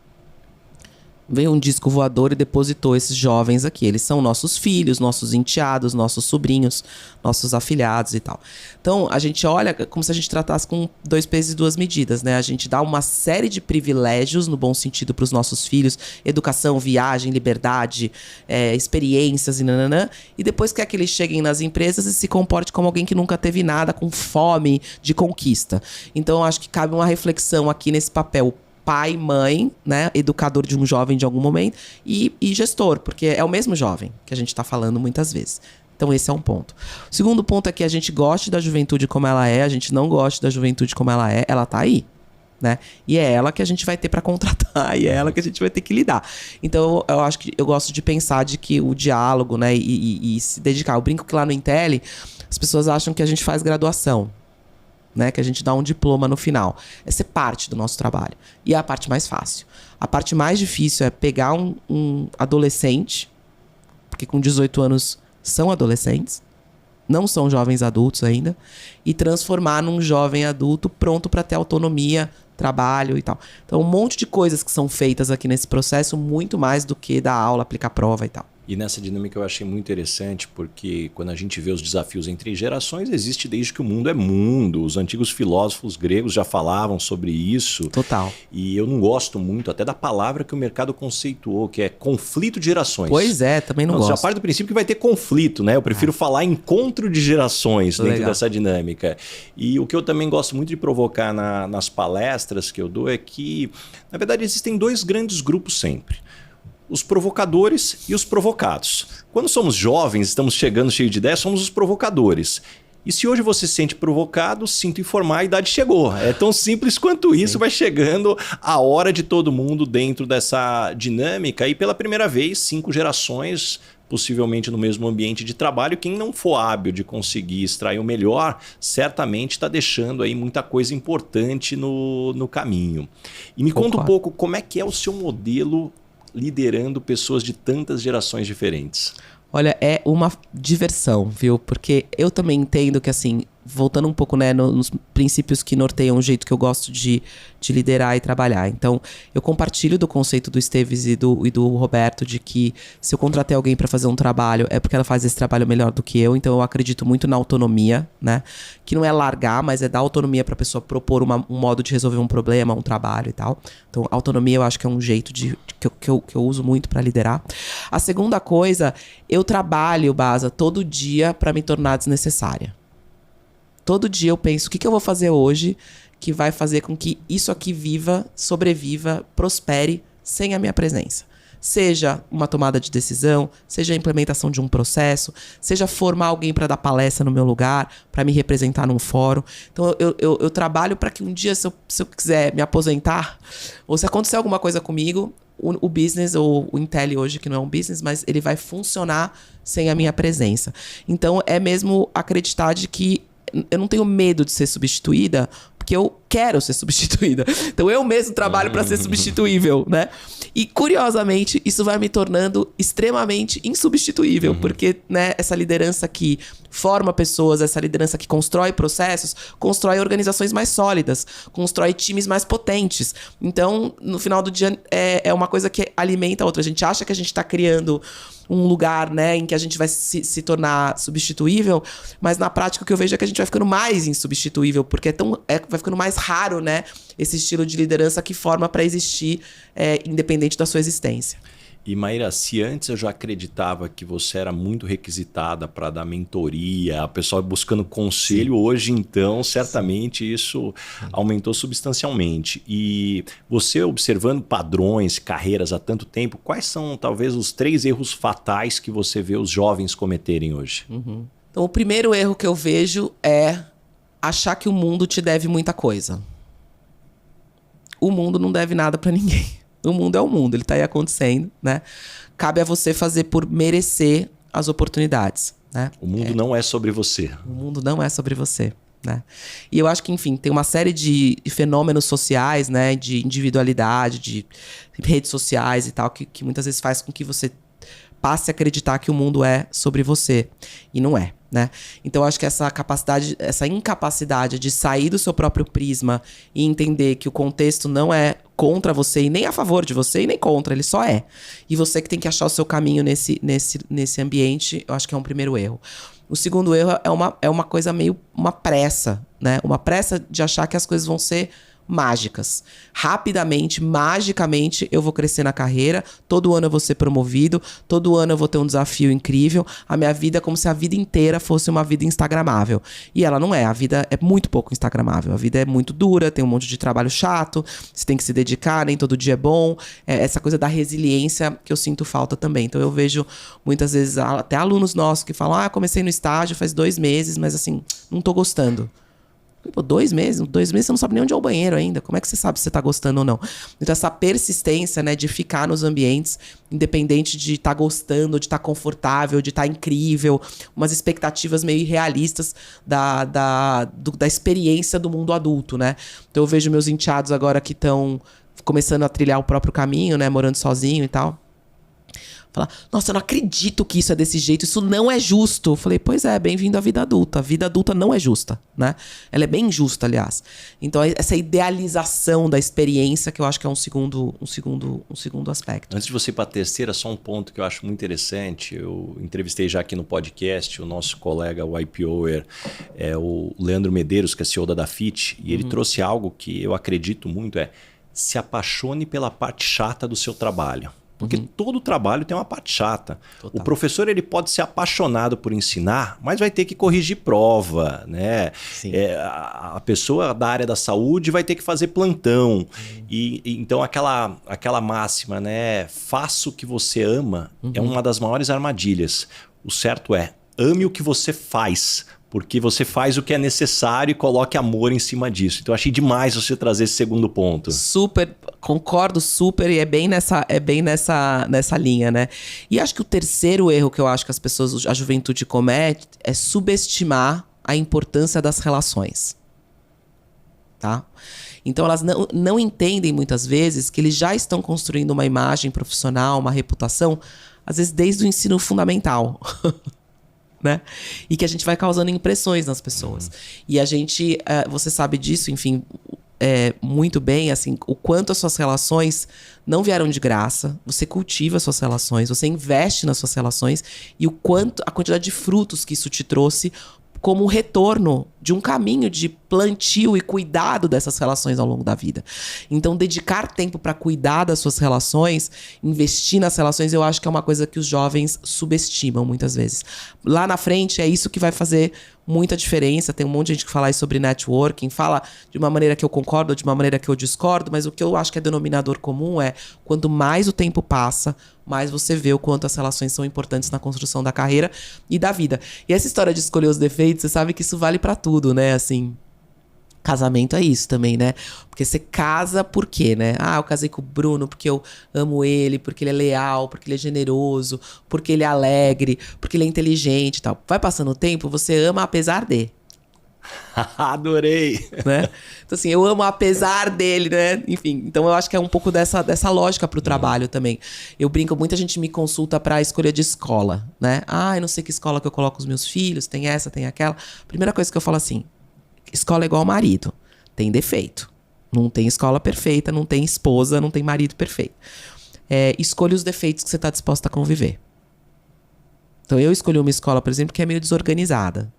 Veio um disco voador e depositou esses jovens aqui. Eles são nossos filhos, nossos enteados, nossos sobrinhos, nossos afilhados e tal. Então, a gente olha como se a gente tratasse com 2 pesos e 2 medidas, né? A gente dá uma série de privilégios, no bom sentido, para os nossos filhos. Educação, viagem, liberdade, experiências e nananã. E depois quer que eles cheguem nas empresas e se comportem como alguém que nunca teve nada, com fome de conquista. Então, acho que cabe uma reflexão aqui nesse papel pai, mãe, né, educador de um jovem de algum momento e gestor, porque é o mesmo jovem que a gente está falando muitas vezes. Então esse é um ponto. O segundo ponto é que a gente goste da juventude como ela é, a gente não gosta da juventude como ela tá aí, né? E é ela que a gente vai ter para contratar, e é ela que a gente vai ter que lidar. Então eu acho que eu gosto de pensar de que o diálogo, né, e se dedicar. Eu brinco que lá no Intelli as pessoas acham que a gente faz graduação, né, que a gente dá um diploma no final. É ser parte do nosso trabalho. E é a parte mais fácil. A parte mais difícil é pegar um adolescente, porque com 18 anos são adolescentes, não são jovens adultos ainda, e transformar num jovem adulto pronto para ter autonomia, trabalho e tal. Então, um monte de coisas que são feitas aqui nesse processo, muito mais do que dar aula, aplicar prova e tal. E nessa dinâmica eu achei muito interessante, porque quando a gente vê os desafios entre gerações, existe desde que o mundo é mundo. Os antigos filósofos gregos já falavam sobre isso. Total. E eu não gosto muito até da palavra que o mercado conceituou, que é conflito de gerações. Pois é, também não gosto. Já parte do princípio que vai ter conflito, né? Eu prefiro falar encontro de gerações dentro dessa dinâmica. E o que eu também gosto muito de provocar nas palestras que eu dou é que, na verdade, existem 2 grandes grupos sempre. Os provocadores e os provocados. Quando somos jovens, estamos chegando cheio de ideias, somos os provocadores. E se hoje você se sente provocado, sinto informar, a idade chegou. É tão simples quanto isso. Sim. Vai chegando a hora de todo mundo dentro dessa dinâmica. E pela primeira vez, 5 gerações, possivelmente no mesmo ambiente de trabalho. Quem não for hábil de conseguir extrair o melhor, certamente está deixando aí muita coisa importante no caminho. E me conta um pouco como é que é o seu modelo liderando pessoas de tantas gerações diferentes. Olha, é uma diversão, viu? Porque eu também entendo que, assim, voltando um pouco, né, nos princípios que norteiam o jeito que eu gosto de liderar e trabalhar. Então, eu compartilho do conceito do Esteves e do Roberto de que se eu contratei alguém para fazer um trabalho, é porque ela faz esse trabalho melhor do que eu. Então, eu acredito muito na autonomia, né? Que não é largar, mas é dar autonomia para a pessoa propor um modo de resolver um problema, um trabalho e tal. Então, autonomia eu acho que é um jeito que eu uso muito para liderar. A segunda coisa, eu trabalho, Baza, todo dia para me tornar desnecessária. Todo dia eu penso, o que eu vou fazer hoje que vai fazer com que isso aqui viva, sobreviva, prospere sem a minha presença. Seja uma tomada de decisão, seja a implementação de um processo, seja formar alguém para dar palestra no meu lugar, para me representar num fórum. Então eu trabalho para que um dia, se eu quiser me aposentar, ou se acontecer alguma coisa comigo, o business, ou o Intel hoje, que não é um business, mas ele vai funcionar sem a minha presença. Então é mesmo acreditar de que eu não tenho medo de ser substituída, porque eu quero ser substituída. Então eu mesmo trabalho para ser substituível, né? E curiosamente, isso vai me tornando extremamente insubstituível, porque, né, essa liderança que forma pessoas, essa liderança que constrói processos, constrói organizações mais sólidas, constrói times mais potentes. Então, no final do dia, é uma coisa que alimenta a outra. A gente acha que a gente está criando um lugar, né, em que a gente vai se tornar substituível, mas na prática o que eu vejo é que a gente vai ficando mais insubstituível, porque vai ficando mais raro, né, esse estilo de liderança que forma para existir independente da sua existência. E Maíra, se antes eu já acreditava que você era muito requisitada para dar mentoria, a pessoa buscando conselho, sim, hoje então certamente isso aumentou substancialmente. E você observando padrões, carreiras há tanto tempo, quais são talvez os 3 erros fatais que você vê os jovens cometerem hoje? Então o primeiro erro que eu vejo é achar que o mundo te deve muita coisa. O mundo não deve nada para ninguém. O mundo é o mundo, ele tá aí acontecendo, né? Cabe a você fazer por merecer as oportunidades, né? O mundo não é sobre você. O mundo não é sobre você, né? E eu acho que, enfim, tem uma série de fenômenos sociais, né? De individualidade, de redes sociais e tal, que muitas vezes faz com que você passe a acreditar que o mundo é sobre você. E não é, né? Então eu acho que essa incapacidade de sair do seu próprio prisma e entender que o contexto não é contra você e nem a favor de você e nem contra, ele só é. E você que tem que achar o seu caminho nesse ambiente, eu acho que é um primeiro erro. O segundo erro é uma coisa meio uma pressa, né? Uma pressa de achar que as coisas vão ser mágicas. Rapidamente, magicamente, eu vou crescer na carreira, todo ano eu vou ser promovido, todo ano eu vou ter um desafio incrível, a minha vida é como se a vida inteira fosse uma vida instagramável. E ela não é, a vida é muito pouco instagramável, a vida é muito dura, tem um monte de trabalho chato, você tem que se dedicar, nem todo dia é bom, essa coisa da resiliência que eu sinto falta também. Então eu vejo muitas vezes até alunos nossos que falam, comecei no estágio faz 2 meses, mas assim, não tô gostando. Pô, 2 meses você não sabe nem onde é o banheiro ainda. Como é que você sabe se você tá gostando ou não? Então essa persistência, né, de ficar nos ambientes, independente de estar gostando, de estar confortável, de estar incrível, umas expectativas meio irrealistas da experiência do mundo adulto, né? Então eu vejo meus enteados agora que estão começando a trilhar o próprio caminho, né, morando sozinho e tal. Falar, nossa, eu não acredito que isso é desse jeito, isso não é justo. Eu falei, pois é, bem-vindo à vida adulta. A vida adulta não é justa, né? Ela é bem injusta, aliás. Então, essa idealização da experiência que eu acho que é um segundo aspecto. Antes de você ir para a terceira, só um ponto que eu acho muito interessante. Eu entrevistei já aqui no podcast o nosso colega, o IPOer, o Leandro Medeiros, que é CEO da Dafit, e ele trouxe algo que eu acredito muito, se apaixone pela parte chata do seu trabalho. Porque todo trabalho tem uma parte chata. Total. O professor ele pode ser apaixonado por ensinar, mas vai ter que corrigir prova, né? A pessoa da área da saúde vai ter que fazer plantão. E então aquela máxima, né? Faça o que você ama, é uma das maiores armadilhas. O certo é, ame o que você faz. Porque você faz o que é necessário e coloque amor em cima disso. Então, eu achei demais você trazer esse segundo ponto. Super, concordo super e é bem nessa linha, né? E acho que o terceiro erro que eu acho que a juventude comete é subestimar a importância das relações. Tá? Então, elas não entendem muitas vezes que eles já estão construindo uma imagem profissional, uma reputação, às vezes desde o ensino fundamental. né? E que a gente vai causando impressões nas pessoas. E a gente, você sabe disso, enfim, muito bem, assim, o quanto as suas relações não vieram de graça. Você cultiva as suas relações, você investe nas suas relações e o quanto, a quantidade de frutos que isso te trouxe como um retorno de um caminho de plantio e cuidado dessas relações ao longo da vida. Então, dedicar tempo para cuidar das suas relações, investir nas relações, eu acho que é uma coisa que os jovens subestimam muitas vezes. Lá na frente, é isso que vai fazer muita diferença. Tem um monte de gente que fala aí sobre networking, fala de uma maneira que eu concordo, de uma maneira que eu discordo, mas o que eu acho que é denominador comum é, quanto mais o tempo passa, mais você vê o quanto as relações são importantes na construção da carreira e da vida. E essa história de escolher os defeitos, você sabe que isso vale pra tudo, né? Assim, casamento é isso também, né? Porque você casa por quê, né? Ah, eu casei com o Bruno porque eu amo ele, porque ele é leal, porque ele é generoso, porque ele é alegre, porque ele é inteligente e tal. Vai passando o tempo, você ama apesar de. Adorei! Né? Então, assim, eu amo apesar dele, né? Enfim, então eu acho que é um pouco dessa lógica pro trabalho também. Eu brinco, muita gente me consulta pra escolha de escola, né? Ah, eu não sei que escola que eu coloco os meus filhos, tem essa, tem aquela. Primeira coisa que eu falo assim, escola é igual marido, tem defeito. Não tem escola perfeita, não tem esposa, não tem marido perfeito. Escolha os defeitos que você tá disposta a conviver. Então eu escolhi uma escola, por exemplo, que é meio desorganizada.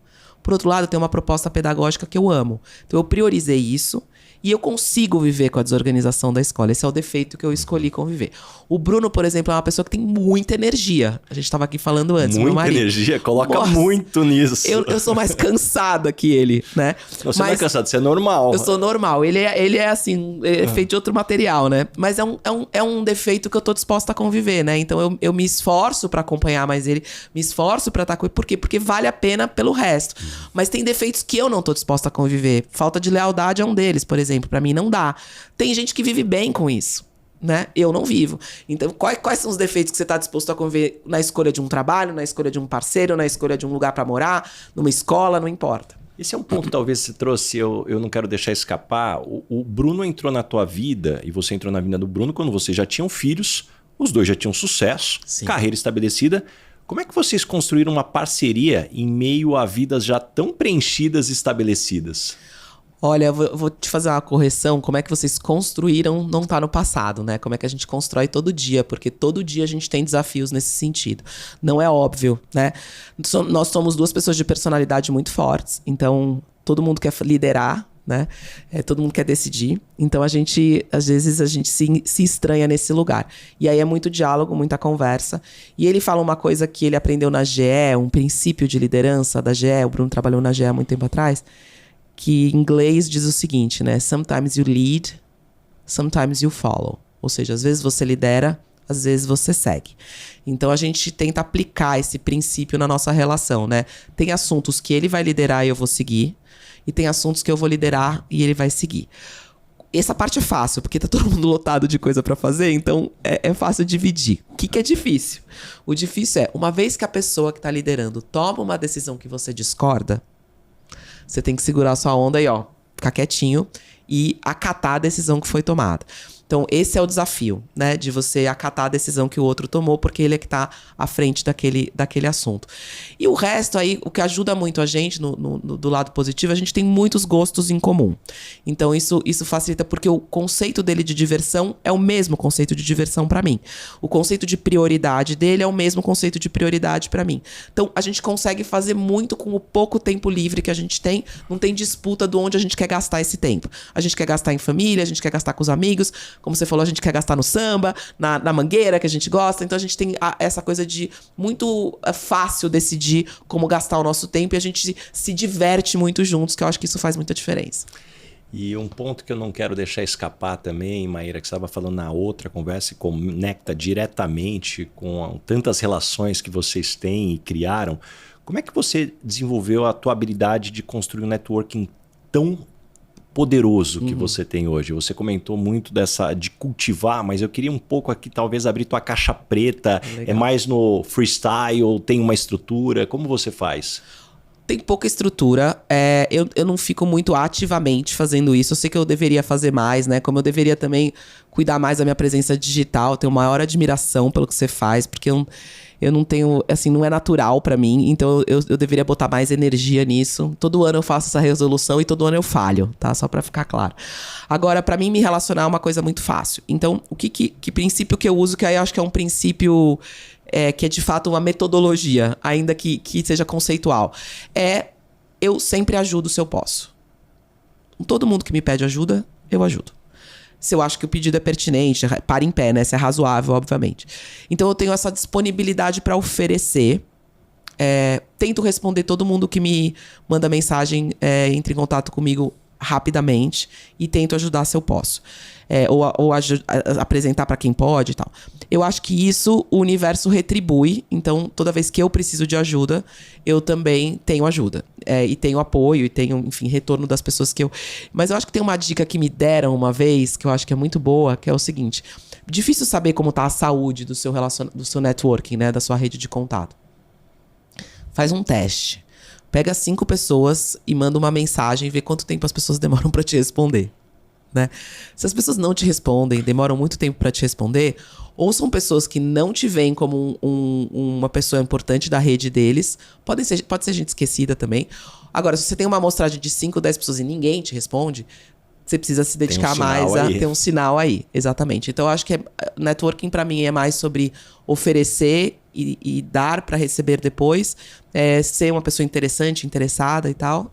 Por outro lado, tem uma proposta pedagógica que eu amo. Então eu priorizei isso e eu consigo viver com a desorganização da escola. Esse é o defeito que eu escolhi conviver. O Bruno, por exemplo, é uma pessoa que tem muita energia. A gente estava aqui falando antes, meu marido. Muita energia, coloca muito nisso. Eu sou mais cansada que ele, né? Você não é cansado, você é normal. Eu sou normal. Ele é assim, é feito de outro material, né? Mas é um defeito que eu tô disposta a conviver, né? Então eu me esforço pra acompanhar mais ele, me esforço pra estar com ele. Por quê? Porque vale a pena pelo resto. Mas tem defeitos que eu não tô disposta a conviver. Falta de lealdade é um deles, por exemplo. Pra mim não dá. Tem gente que vive bem com isso, né? Eu não vivo. Então, quais são os defeitos que você tá disposto a conviver na escolha de um trabalho, na escolha de um parceiro, na escolha de um lugar pra morar, numa escola, não importa. Esse é um ponto, talvez, que você trouxe, eu não quero deixar escapar. O Bruno entrou na tua vida, e você entrou na vida do Bruno, quando vocês já tinham filhos, os dois já tinham sucesso, Sim. Carreira estabelecida. Como é que vocês construíram uma parceria em meio a vidas já tão preenchidas e estabelecidas? Olha, eu vou te fazer uma correção. Como é que vocês construíram não tá no passado, né? Como é que a gente constrói todo dia, porque todo dia a gente tem desafios nesse sentido. Não é óbvio, né? Nós somos duas pessoas de personalidade muito fortes, então todo mundo quer liderar, né? Todo mundo quer decidir. Então às vezes a gente se estranha nesse lugar. E aí é muito diálogo, muita conversa. E ele fala uma coisa que ele aprendeu na GE, um princípio de liderança da GE, o Bruno trabalhou na GE há muito tempo atrás, que em inglês diz o seguinte, né? Sometimes you lead, sometimes you follow. Ou seja, às vezes você lidera, às vezes você segue. Então a gente tenta aplicar esse princípio na nossa relação, né? Tem assuntos que ele vai liderar e eu vou seguir, e tem assuntos que eu vou liderar e ele vai seguir. Essa parte é fácil, porque tá todo mundo lotado de coisa pra fazer, então é fácil dividir. O que é difícil? O difícil é, uma vez que a pessoa que tá liderando toma uma decisão que você discorda, você tem que segurar a sua onda e, ficar quietinho e acatar a decisão que foi tomada. Então, esse é o desafio, né? De você acatar a decisão que o outro tomou, porque ele é que tá à frente daquele assunto. E o resto aí, o que ajuda muito a gente, do lado positivo, a gente tem muitos gostos em comum. Então, isso facilita, porque o conceito dele de diversão é o mesmo conceito de diversão pra mim. O conceito de prioridade dele é o mesmo conceito de prioridade pra mim. Então, a gente consegue fazer muito com o pouco tempo livre que a gente tem. Não tem disputa de onde a gente quer gastar esse tempo. A gente quer gastar em família, a gente quer gastar com os amigos. Como você falou, a gente quer gastar no samba, na mangueira que a gente gosta. Então a gente tem essa coisa de muito fácil decidir como gastar o nosso tempo e a gente se diverte muito juntos, que eu acho que isso faz muita diferença. E um ponto que eu não quero deixar escapar também, Maíra, que você estava falando na outra conversa e conecta diretamente com tantas relações que vocês têm e criaram. Como é que você desenvolveu a tua habilidade de construir um networking tão poderoso que você tem hoje? Você comentou muito de cultivar, mas eu queria um pouco aqui talvez abrir tua caixa preta. Legal. É mais no freestyle, tem uma estrutura? Como você faz? Tem pouca estrutura, eu não fico muito ativamente fazendo isso. Eu sei que eu deveria fazer mais, né? Como eu deveria também cuidar mais da minha presença digital. Eu tenho maior admiração pelo que você faz, porque Eu não tenho, assim, não é natural pra mim. Então eu deveria botar mais energia nisso. Todo ano eu faço essa resolução e todo ano eu falho, tá? Só pra ficar claro. Agora, pra mim, me relacionar é uma coisa muito fácil. Então, que princípio que eu uso, que aí eu acho que é um princípio que é de fato uma metodologia, ainda que seja conceitual. Eu sempre ajudo se eu posso. Todo mundo que me pede ajuda, eu ajudo. Se eu acho que o pedido é pertinente, para em pé, né? Se é razoável, obviamente. Então eu tenho essa disponibilidade para oferecer. Tento responder todo mundo que me manda mensagem, entre em contato comigo rapidamente e tento ajudar se eu posso. Ou apresentar para quem pode e tal. Eu acho que isso o universo retribui. Então, toda vez que eu preciso de ajuda, eu também tenho ajuda. E tenho apoio, e tenho, enfim, retorno das pessoas que eu... Mas eu acho que tem uma dica que me deram uma vez, que eu acho que é muito boa, que é o seguinte. Difícil saber como tá a saúde do seu networking, né? Da sua rede de contato. Faz um teste. Pega 5 pessoas e manda uma mensagem e vê quanto tempo as pessoas demoram pra te responder. Né? Se as pessoas não te respondem, demoram muito tempo pra te responder, ou são pessoas que não te veem como uma pessoa importante da rede deles, pode ser gente esquecida também. Agora, se você tem uma amostragem de 5, 10 pessoas e ninguém te responde, você precisa se dedicar mais a ter um sinal aí. Exatamente. Então, eu acho que networking pra mim é mais sobre oferecer e dar pra receber depois, ser uma pessoa interessante, interessada e tal,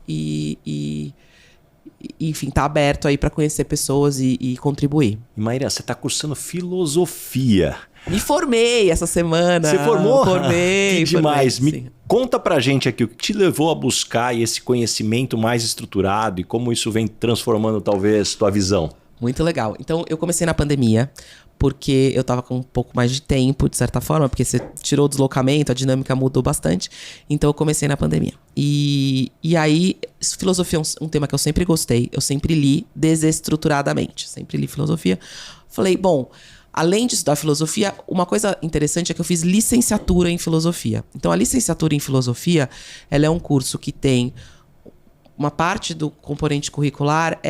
enfim, tá aberto aí pra conhecer pessoas e contribuir. E Maíra, você tá cursando filosofia. Me formei essa semana. Você formou? Formei. Que demais. Formei, conta pra gente aqui o que te levou a buscar esse conhecimento mais estruturado e como isso vem transformando talvez tua visão. Muito legal. Então, eu comecei na pandemia, porque eu tava com um pouco mais de tempo, de certa forma, porque você tirou o deslocamento, a dinâmica mudou bastante. Então, eu comecei na pandemia. E aí, filosofia é um tema que eu sempre gostei. Eu sempre li desestruturadamente. Sempre li filosofia. Falei, bom, além de estudar filosofia, uma coisa interessante é que eu fiz licenciatura em filosofia. Então, a licenciatura em filosofia, ela é um curso que tem uma parte do componente curricular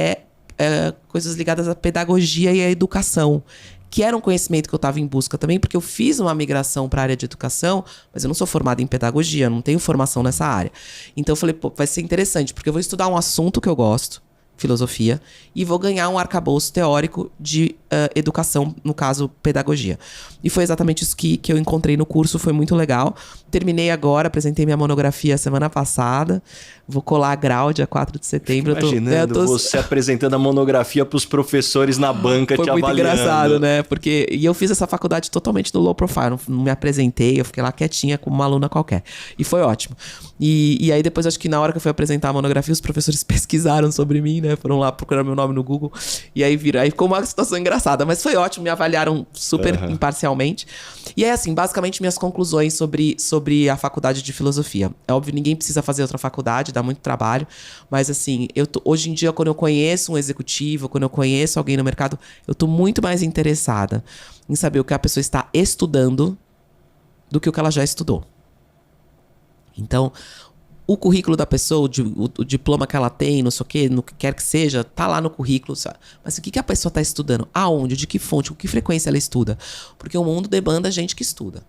coisas ligadas à pedagogia e à educação, que era um conhecimento que eu estava em busca também, porque eu fiz uma migração para a área de educação, mas eu não sou formada em pedagogia, não tenho formação nessa área. Então eu falei, pô, vai ser interessante, porque eu vou estudar um assunto que eu gosto, filosofia, e vou ganhar um arcabouço teórico de educação, no caso, pedagogia. E foi exatamente isso que eu encontrei no curso, foi muito legal. Terminei agora, apresentei minha monografia semana passada, vou colar a grau dia 4 de setembro. Imaginando você apresentando a monografia para os professores na banca te avaliando. Foi muito engraçado, né? E eu fiz essa faculdade totalmente no low profile, não me apresentei, eu fiquei lá quietinha como uma aluna qualquer. E foi ótimo. E aí depois, acho que na hora que eu fui apresentar a monografia, os professores pesquisaram sobre mim, né? Foram lá procurar meu nome no Google. E aí ficou uma situação engraçada. Mas foi ótimo, me avaliaram super imparcialmente. E é assim, basicamente minhas conclusões sobre a faculdade de filosofia. É óbvio, ninguém precisa fazer outra faculdade, dá muito trabalho. Mas assim, hoje em dia, quando eu conheço um executivo, quando eu conheço alguém no mercado, eu tô muito mais interessada em saber o que a pessoa está estudando do que o que ela já estudou. Então, o currículo da pessoa, o diploma que ela tem, não sei o quê, no que quer que seja, tá lá no currículo. Sabe? Mas o que a pessoa tá estudando? Aonde? De que fonte? Com que frequência ela estuda? Porque o mundo demanda gente que estuda,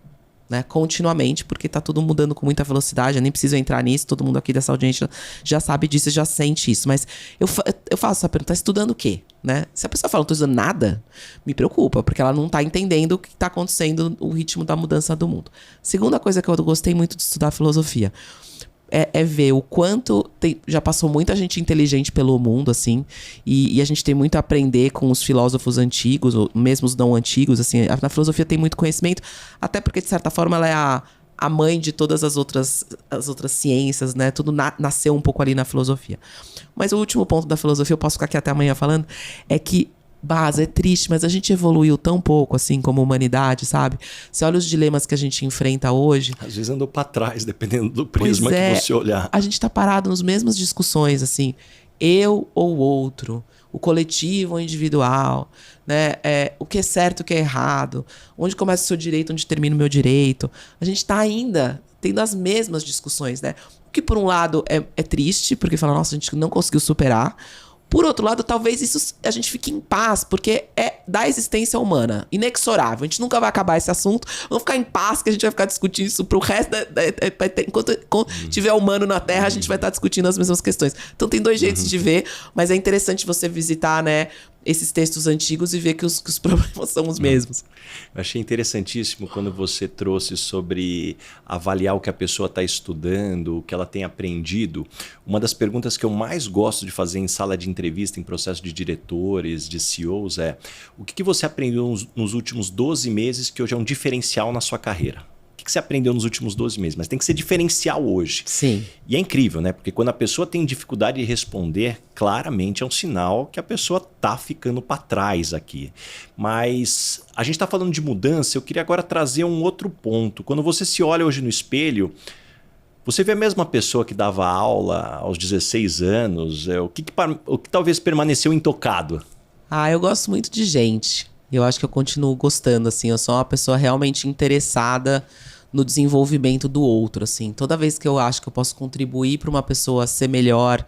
né? Continuamente, porque tá tudo mudando com muita velocidade. Eu nem preciso entrar nisso, todo mundo aqui dessa audiência já sabe disso, já sente isso. Mas eu faço essa pergunta, tá estudando o quê? Né? Se a pessoa fala, não tô estudando nada, me preocupa, porque ela não tá entendendo o que tá acontecendo, o ritmo da mudança do mundo. Segunda coisa que eu gostei muito de estudar filosofia é ver o quanto já passou muita gente inteligente pelo mundo, assim, e a gente tem muito a aprender com os filósofos antigos, ou mesmo os não antigos, assim. Na filosofia tem muito conhecimento, até porque, de certa forma, ela é a mãe de todas as outras ciências, né? Tudo nasceu um pouco ali na filosofia. Mas o último ponto da filosofia, eu posso ficar aqui até amanhã falando, é que é triste, mas a gente evoluiu tão pouco, assim, como humanidade, sabe? Você olha os dilemas que a gente enfrenta hoje. Às vezes andou pra trás, dependendo do prisma que você olhar. A gente tá parado nas mesmas discussões, assim. Eu ou outro. O coletivo ou individual. Né? O que é certo, o que é errado. Onde começa o seu direito, onde termina o meu direito. A gente tá ainda tendo as mesmas discussões, né? O que, por um lado, é triste, porque fala, nossa, a gente não conseguiu superar. Por outro lado, talvez isso a gente fique em paz, porque é da existência humana, inexorável. A gente nunca vai acabar esse assunto. Vamos ficar em paz, que a gente vai ficar discutindo isso pro resto enquanto tiver humano na Terra, a gente vai estar discutindo as mesmas questões. Então tem dois jeitos de ver, mas é interessante você visitar, né, esses textos antigos e ver que os problemas são os mesmos. Eu achei interessantíssimo quando você trouxe sobre avaliar o que a pessoa está estudando, o que ela tem aprendido. Uma das perguntas que eu mais gosto de fazer em sala de entrevista, em processo de diretores, de CEOs, é: o que você aprendeu nos últimos 12 meses que hoje é um diferencial na sua carreira? O que você aprendeu nos últimos 12 meses? Mas tem que ser diferencial hoje. Sim. E é incrível, né? Porque quando a pessoa tem dificuldade de responder, claramente é um sinal que a pessoa tá ficando para trás aqui. Mas a gente está falando de mudança, eu queria agora trazer um outro ponto. Quando você se olha hoje no espelho, você vê a mesma pessoa que dava aula aos 16 anos? O que talvez permaneceu intocado? Eu gosto muito de gente. Eu acho que eu continuo gostando, assim. Eu sou uma pessoa realmente interessada no desenvolvimento do outro, assim. Toda vez que eu acho que eu posso contribuir para uma pessoa ser melhor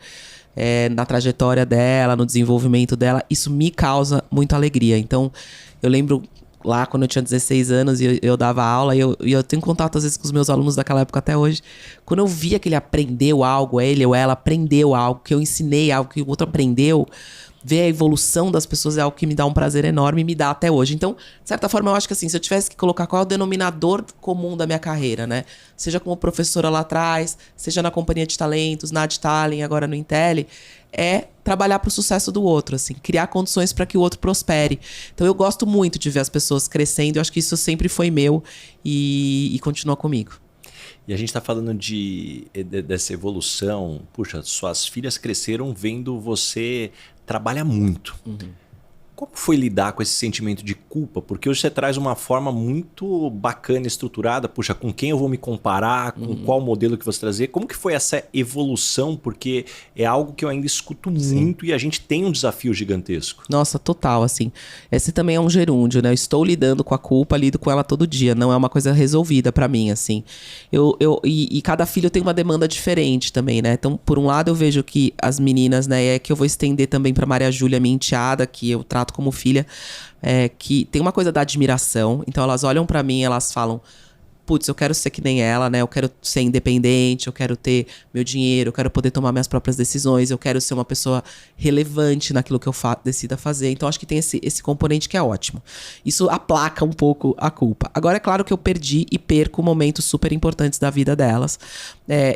na trajetória dela, no desenvolvimento dela, isso me causa muita alegria. Então, eu lembro lá quando eu tinha 16 anos e eu dava aula, e eu tenho contato às vezes com os meus alunos daquela época até hoje. Quando eu via que ele aprendeu algo, ele ou ela aprendeu algo, que eu ensinei algo, que o outro aprendeu, ver a evolução das pessoas é algo que me dá um prazer enorme e me dá até hoje. Então, de certa forma, eu acho que assim, se eu tivesse que colocar qual é o denominador comum da minha carreira, né? Seja como professora lá atrás, seja na companhia de talentos, na Adtalem, agora no Intel, é trabalhar para o sucesso do outro, assim, criar condições para que o outro prospere. Então, eu gosto muito de ver as pessoas crescendo, eu acho que isso sempre foi meu e continua comigo. E a gente está falando dessa evolução. Puxa, suas filhas cresceram vendo você trabalhar muito. Como foi lidar com esse sentimento de culpa? Porque hoje você traz uma forma muito bacana, estruturada. Puxa, com quem eu vou me comparar? Com qual modelo que você trazer? Como que foi essa evolução? Porque é algo que eu ainda escuto muito. Sim. E a gente tem um desafio gigantesco. Nossa, total, assim. Esse também é um gerúndio, né? Eu estou lidando com a culpa, lido com ela todo dia. Não é uma coisa resolvida pra mim, assim. E cada filho tem uma demanda diferente também, né? Então, por um lado, eu vejo que as meninas, né? É que eu vou estender também pra Maria Júlia, minha enteada, que eu trato como filha, que tem uma coisa da admiração. Então elas olham pra mim e elas falam: putz, eu quero ser que nem ela, né? Eu quero ser independente, eu quero ter meu dinheiro, eu quero poder tomar minhas próprias decisões, eu quero ser uma pessoa relevante naquilo que eu decida fazer. Então acho que tem esse componente que é ótimo. Isso aplaca um pouco a culpa. Agora é claro que eu perdi e perco momentos super importantes da vida delas.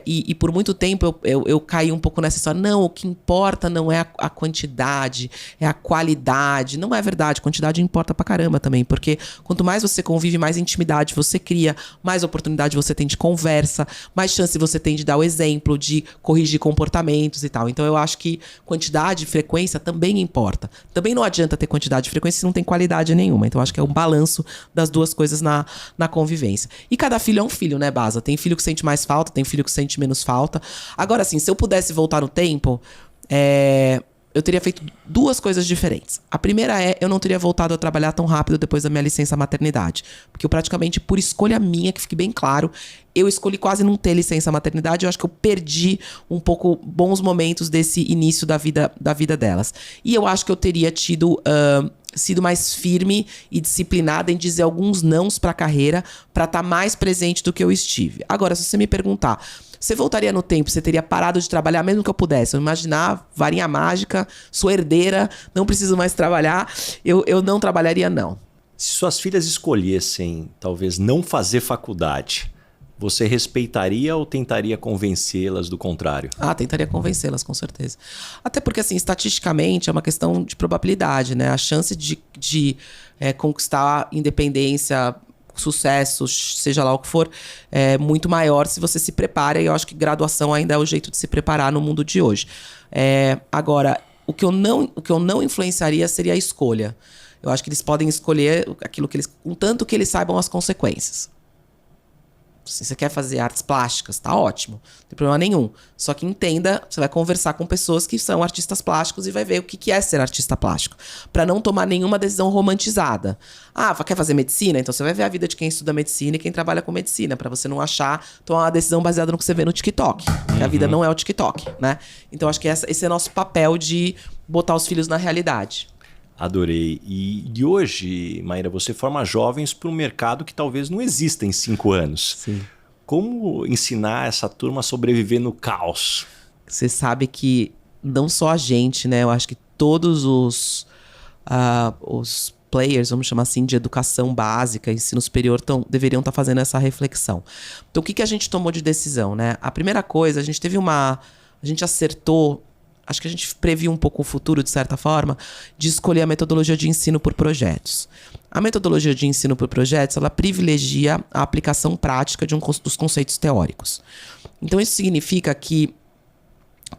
E por muito tempo eu caí um pouco nessa história. Não, o que importa não é a quantidade, é a qualidade. Não é verdade, quantidade importa pra caramba também, porque quanto mais você convive, mais intimidade você cria, mais oportunidade você tem de conversa, mais chance você tem de dar o exemplo, de corrigir comportamentos e tal. Então eu acho que quantidade e frequência também importa. Também não adianta ter quantidade e frequência se não tem qualidade nenhuma. Então eu acho que é um balanço das duas coisas na convivência. E cada filho é um filho, né, Baza? Tem filho que sente mais falta, tem filho que sente menos falta. Agora, assim, se eu pudesse voltar no tempo, eu teria feito duas coisas diferentes. A primeira eu não teria voltado a trabalhar tão rápido depois da minha licença maternidade. Porque eu praticamente, por escolha minha, que fique bem claro, eu escolhi quase não ter licença maternidade. Eu acho que eu perdi um pouco bons momentos desse início da vida delas. E eu acho que eu teria sido mais firme e disciplinada em dizer alguns nãos pra carreira, pra estar mais presente do que eu estive. Agora, se você me perguntar: você voltaria no tempo, você teria parado de trabalhar mesmo que eu pudesse? Eu imaginar, varinha mágica, sou herdeira, não preciso mais trabalhar. Eu não trabalharia, não. Se suas filhas escolhessem, talvez, não fazer faculdade, você respeitaria ou tentaria convencê-las do contrário? Tentaria convencê-las, com certeza. Até porque, assim, estatisticamente é uma questão de probabilidade, né? A chance de conquistar independência, sucesso, seja lá o que for, é muito maior se você se prepara. E eu acho que graduação ainda é o jeito de se preparar no mundo de hoje. Agora, o que eu não influenciaria seria a escolha. Eu acho que eles podem escolher aquilo que eles... contanto que eles saibam as consequências. Se você quer fazer artes plásticas, tá ótimo. Não tem problema nenhum. Só que entenda, você vai conversar com pessoas que são artistas plásticos e vai ver o que é ser artista plástico. Pra não tomar nenhuma decisão romantizada. Ah, quer fazer medicina? Então você vai ver a vida de quem estuda medicina e quem trabalha com medicina. Pra você não tomar uma decisão baseada no que você vê no TikTok. Porque a vida não é o TikTok, né? Então acho que esse é nosso papel de botar os filhos na realidade. Adorei. E hoje, Maíra, você forma jovens para um mercado que talvez não exista em 5 anos. Sim. Como ensinar essa turma a sobreviver no caos? Você sabe que não só a gente, né? Eu acho que todos os players, vamos chamar assim, de educação básica, ensino superior, deveriam estar fazendo essa reflexão. Então, o que a gente tomou de decisão, né? A primeira coisa, a gente acertou. Acho que a gente previu um pouco o futuro, de certa forma, de escolher a metodologia de ensino por projetos. A metodologia de ensino por projetos, ela privilegia a aplicação prática dos conceitos teóricos. Então, isso significa que,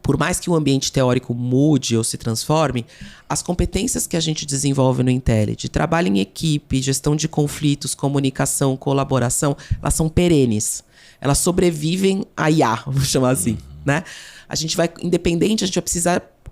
por mais que o ambiente teórico mude ou se transforme, as competências que a gente desenvolve no Intelli, de trabalho em equipe, gestão de conflitos, comunicação, colaboração, elas são perenes. Elas sobrevivem a IA, vamos chamar assim, né? A gente vai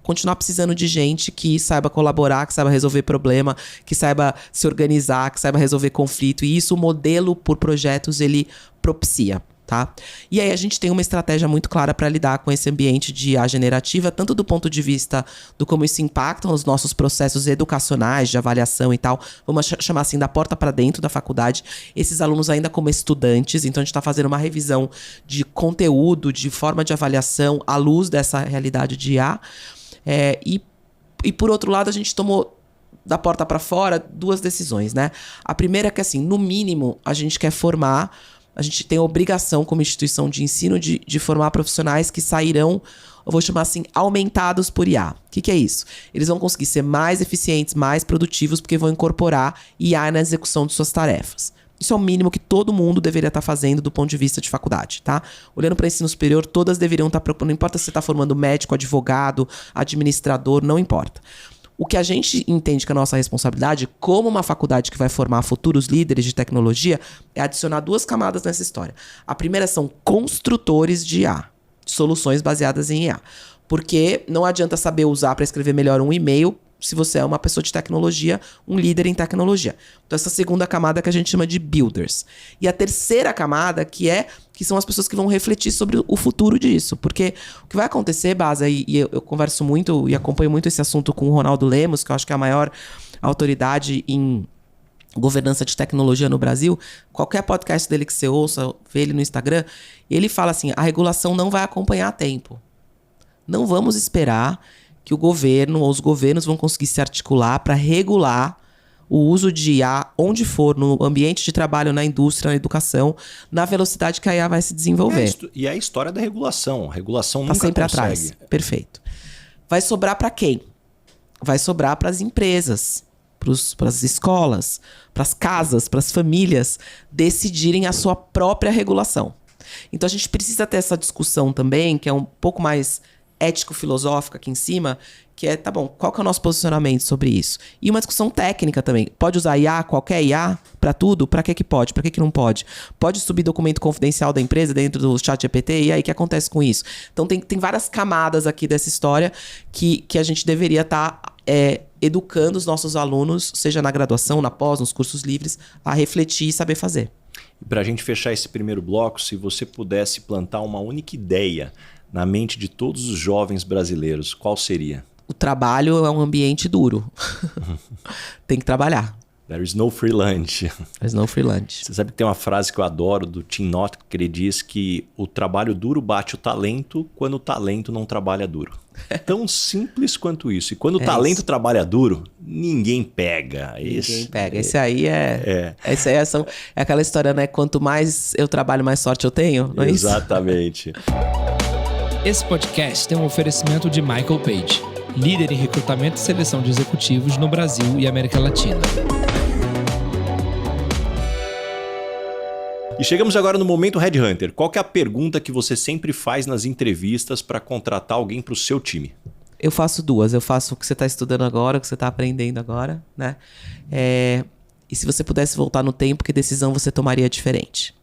continuar precisando de gente que saiba colaborar, que saiba resolver problema, que saiba se organizar, que saiba resolver conflito. E isso, o modelo por projetos, ele propicia, tá? E aí a gente tem uma estratégia muito clara para lidar com esse ambiente de IA generativa, tanto do ponto de vista do como isso impacta os nossos processos educacionais, de avaliação e tal, vamos chamar assim, da porta para dentro da faculdade, esses alunos ainda como estudantes, então a gente está fazendo uma revisão de conteúdo, de forma de avaliação, à luz dessa realidade de IA, e por outro lado a gente tomou da porta para fora 2 decisões, né? A primeira é que, assim, no mínimo, a gente quer formar. A gente tem a obrigação, como instituição de ensino, de formar profissionais que sairão, eu vou chamar assim, aumentados por IA. O que é isso? Eles vão conseguir ser mais eficientes, mais produtivos, porque vão incorporar IA na execução de suas tarefas. Isso é o mínimo que todo mundo deveria estar fazendo do ponto de vista de faculdade, tá? Olhando para o ensino superior, todas deveriam estar preocupadas. Não importa se você está formando médico, advogado, administrador, não importa. O que a gente entende que é a nossa responsabilidade, como uma faculdade que vai formar futuros líderes de tecnologia, é adicionar 2 camadas nessa história. A primeira são construtores de IA, de soluções baseadas em IA. Porque não adianta saber usar para escrever melhor um e-mail se você é uma pessoa de tecnologia, um líder em tecnologia. Então, essa segunda camada que a gente chama de builders. E a terceira camada, que são as pessoas que vão refletir sobre o futuro disso. Porque o que vai acontecer, Baza, e eu converso muito e acompanho muito esse assunto com o Ronaldo Lemos, que eu acho que é a maior autoridade em governança de tecnologia no Brasil. Qualquer podcast dele que você ouça, vê ele no Instagram, ele fala assim, a regulação não vai acompanhar a tempo. Não vamos esperar que o governo ou os governos vão conseguir se articular para regular o uso de IA onde for, no ambiente de trabalho, na indústria, na educação, na velocidade que a IA vai se desenvolver. E é a história da regulação. A regulação nunca sempre consegue. Atrás. Perfeito. Vai sobrar para quem? Vai sobrar para as empresas, para as escolas, para as casas, para as famílias decidirem a sua própria regulação. Então a gente precisa ter essa discussão também, que é um pouco mais ético-filosófica aqui em cima, que é, tá bom, qual que é o nosso posicionamento sobre isso? E uma discussão técnica também. Pode usar IA, qualquer IA, para tudo? Para que pode? Para que não pode? Pode subir documento confidencial da empresa dentro do ChatGPT? E aí, o que acontece com isso? Então, tem várias camadas aqui dessa história que a gente deveria estar educando os nossos alunos, seja na graduação, na pós, nos cursos livres, a refletir e saber fazer. E para a gente fechar esse primeiro bloco, se você pudesse plantar uma única ideia na mente de todos os jovens brasileiros, qual seria? O trabalho é um ambiente duro. Tem que trabalhar. There is no free lunch. There is no free lunch. Você sabe que tem uma frase que eu adoro do Tim Nock, que ele diz que o trabalho duro bate o talento quando o talento não trabalha duro. Tão simples quanto isso. E quando o talento trabalha duro, ninguém pega. Ninguém pega. Esse aí Esse aí é aquela história, né? Quanto mais eu trabalho, mais sorte eu tenho. Não é isso? Exatamente. Esse podcast tem um oferecimento de Michael Page, líder em recrutamento e seleção de executivos no Brasil e América Latina. E chegamos agora no momento Headhunter. Qual que é a pergunta que você sempre faz nas entrevistas para contratar alguém para o seu time? Eu faço 2. Eu faço o que você está estudando agora, o que você está aprendendo agora, né? E se você pudesse voltar no tempo, que decisão você tomaria diferente?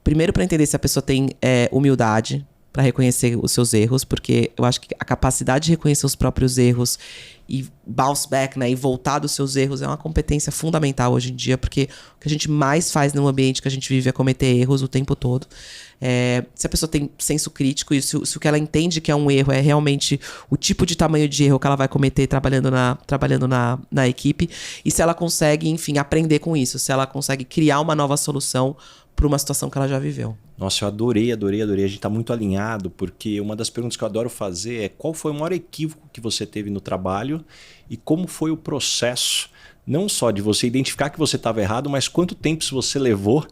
Primeiro, para entender se a pessoa tem humildade para reconhecer os seus erros, porque eu acho que a capacidade de reconhecer os próprios erros e bounce back, né, e voltar dos seus erros é uma competência fundamental hoje em dia, porque o que a gente mais faz no ambiente que a gente vive é cometer erros o tempo todo. Se a pessoa tem senso crítico e se o que ela entende que é um erro é realmente o tipo de tamanho de erro que ela vai cometer trabalhando na equipe, e se ela consegue, enfim, aprender com isso, se ela consegue criar uma nova solução para uma situação que ela já viveu. Nossa, eu adorei. A gente está muito alinhado, porque uma das perguntas que eu adoro fazer é qual foi o maior equívoco que você teve no trabalho e como foi o processo, não só de você identificar que você estava errado, mas quanto tempo você levou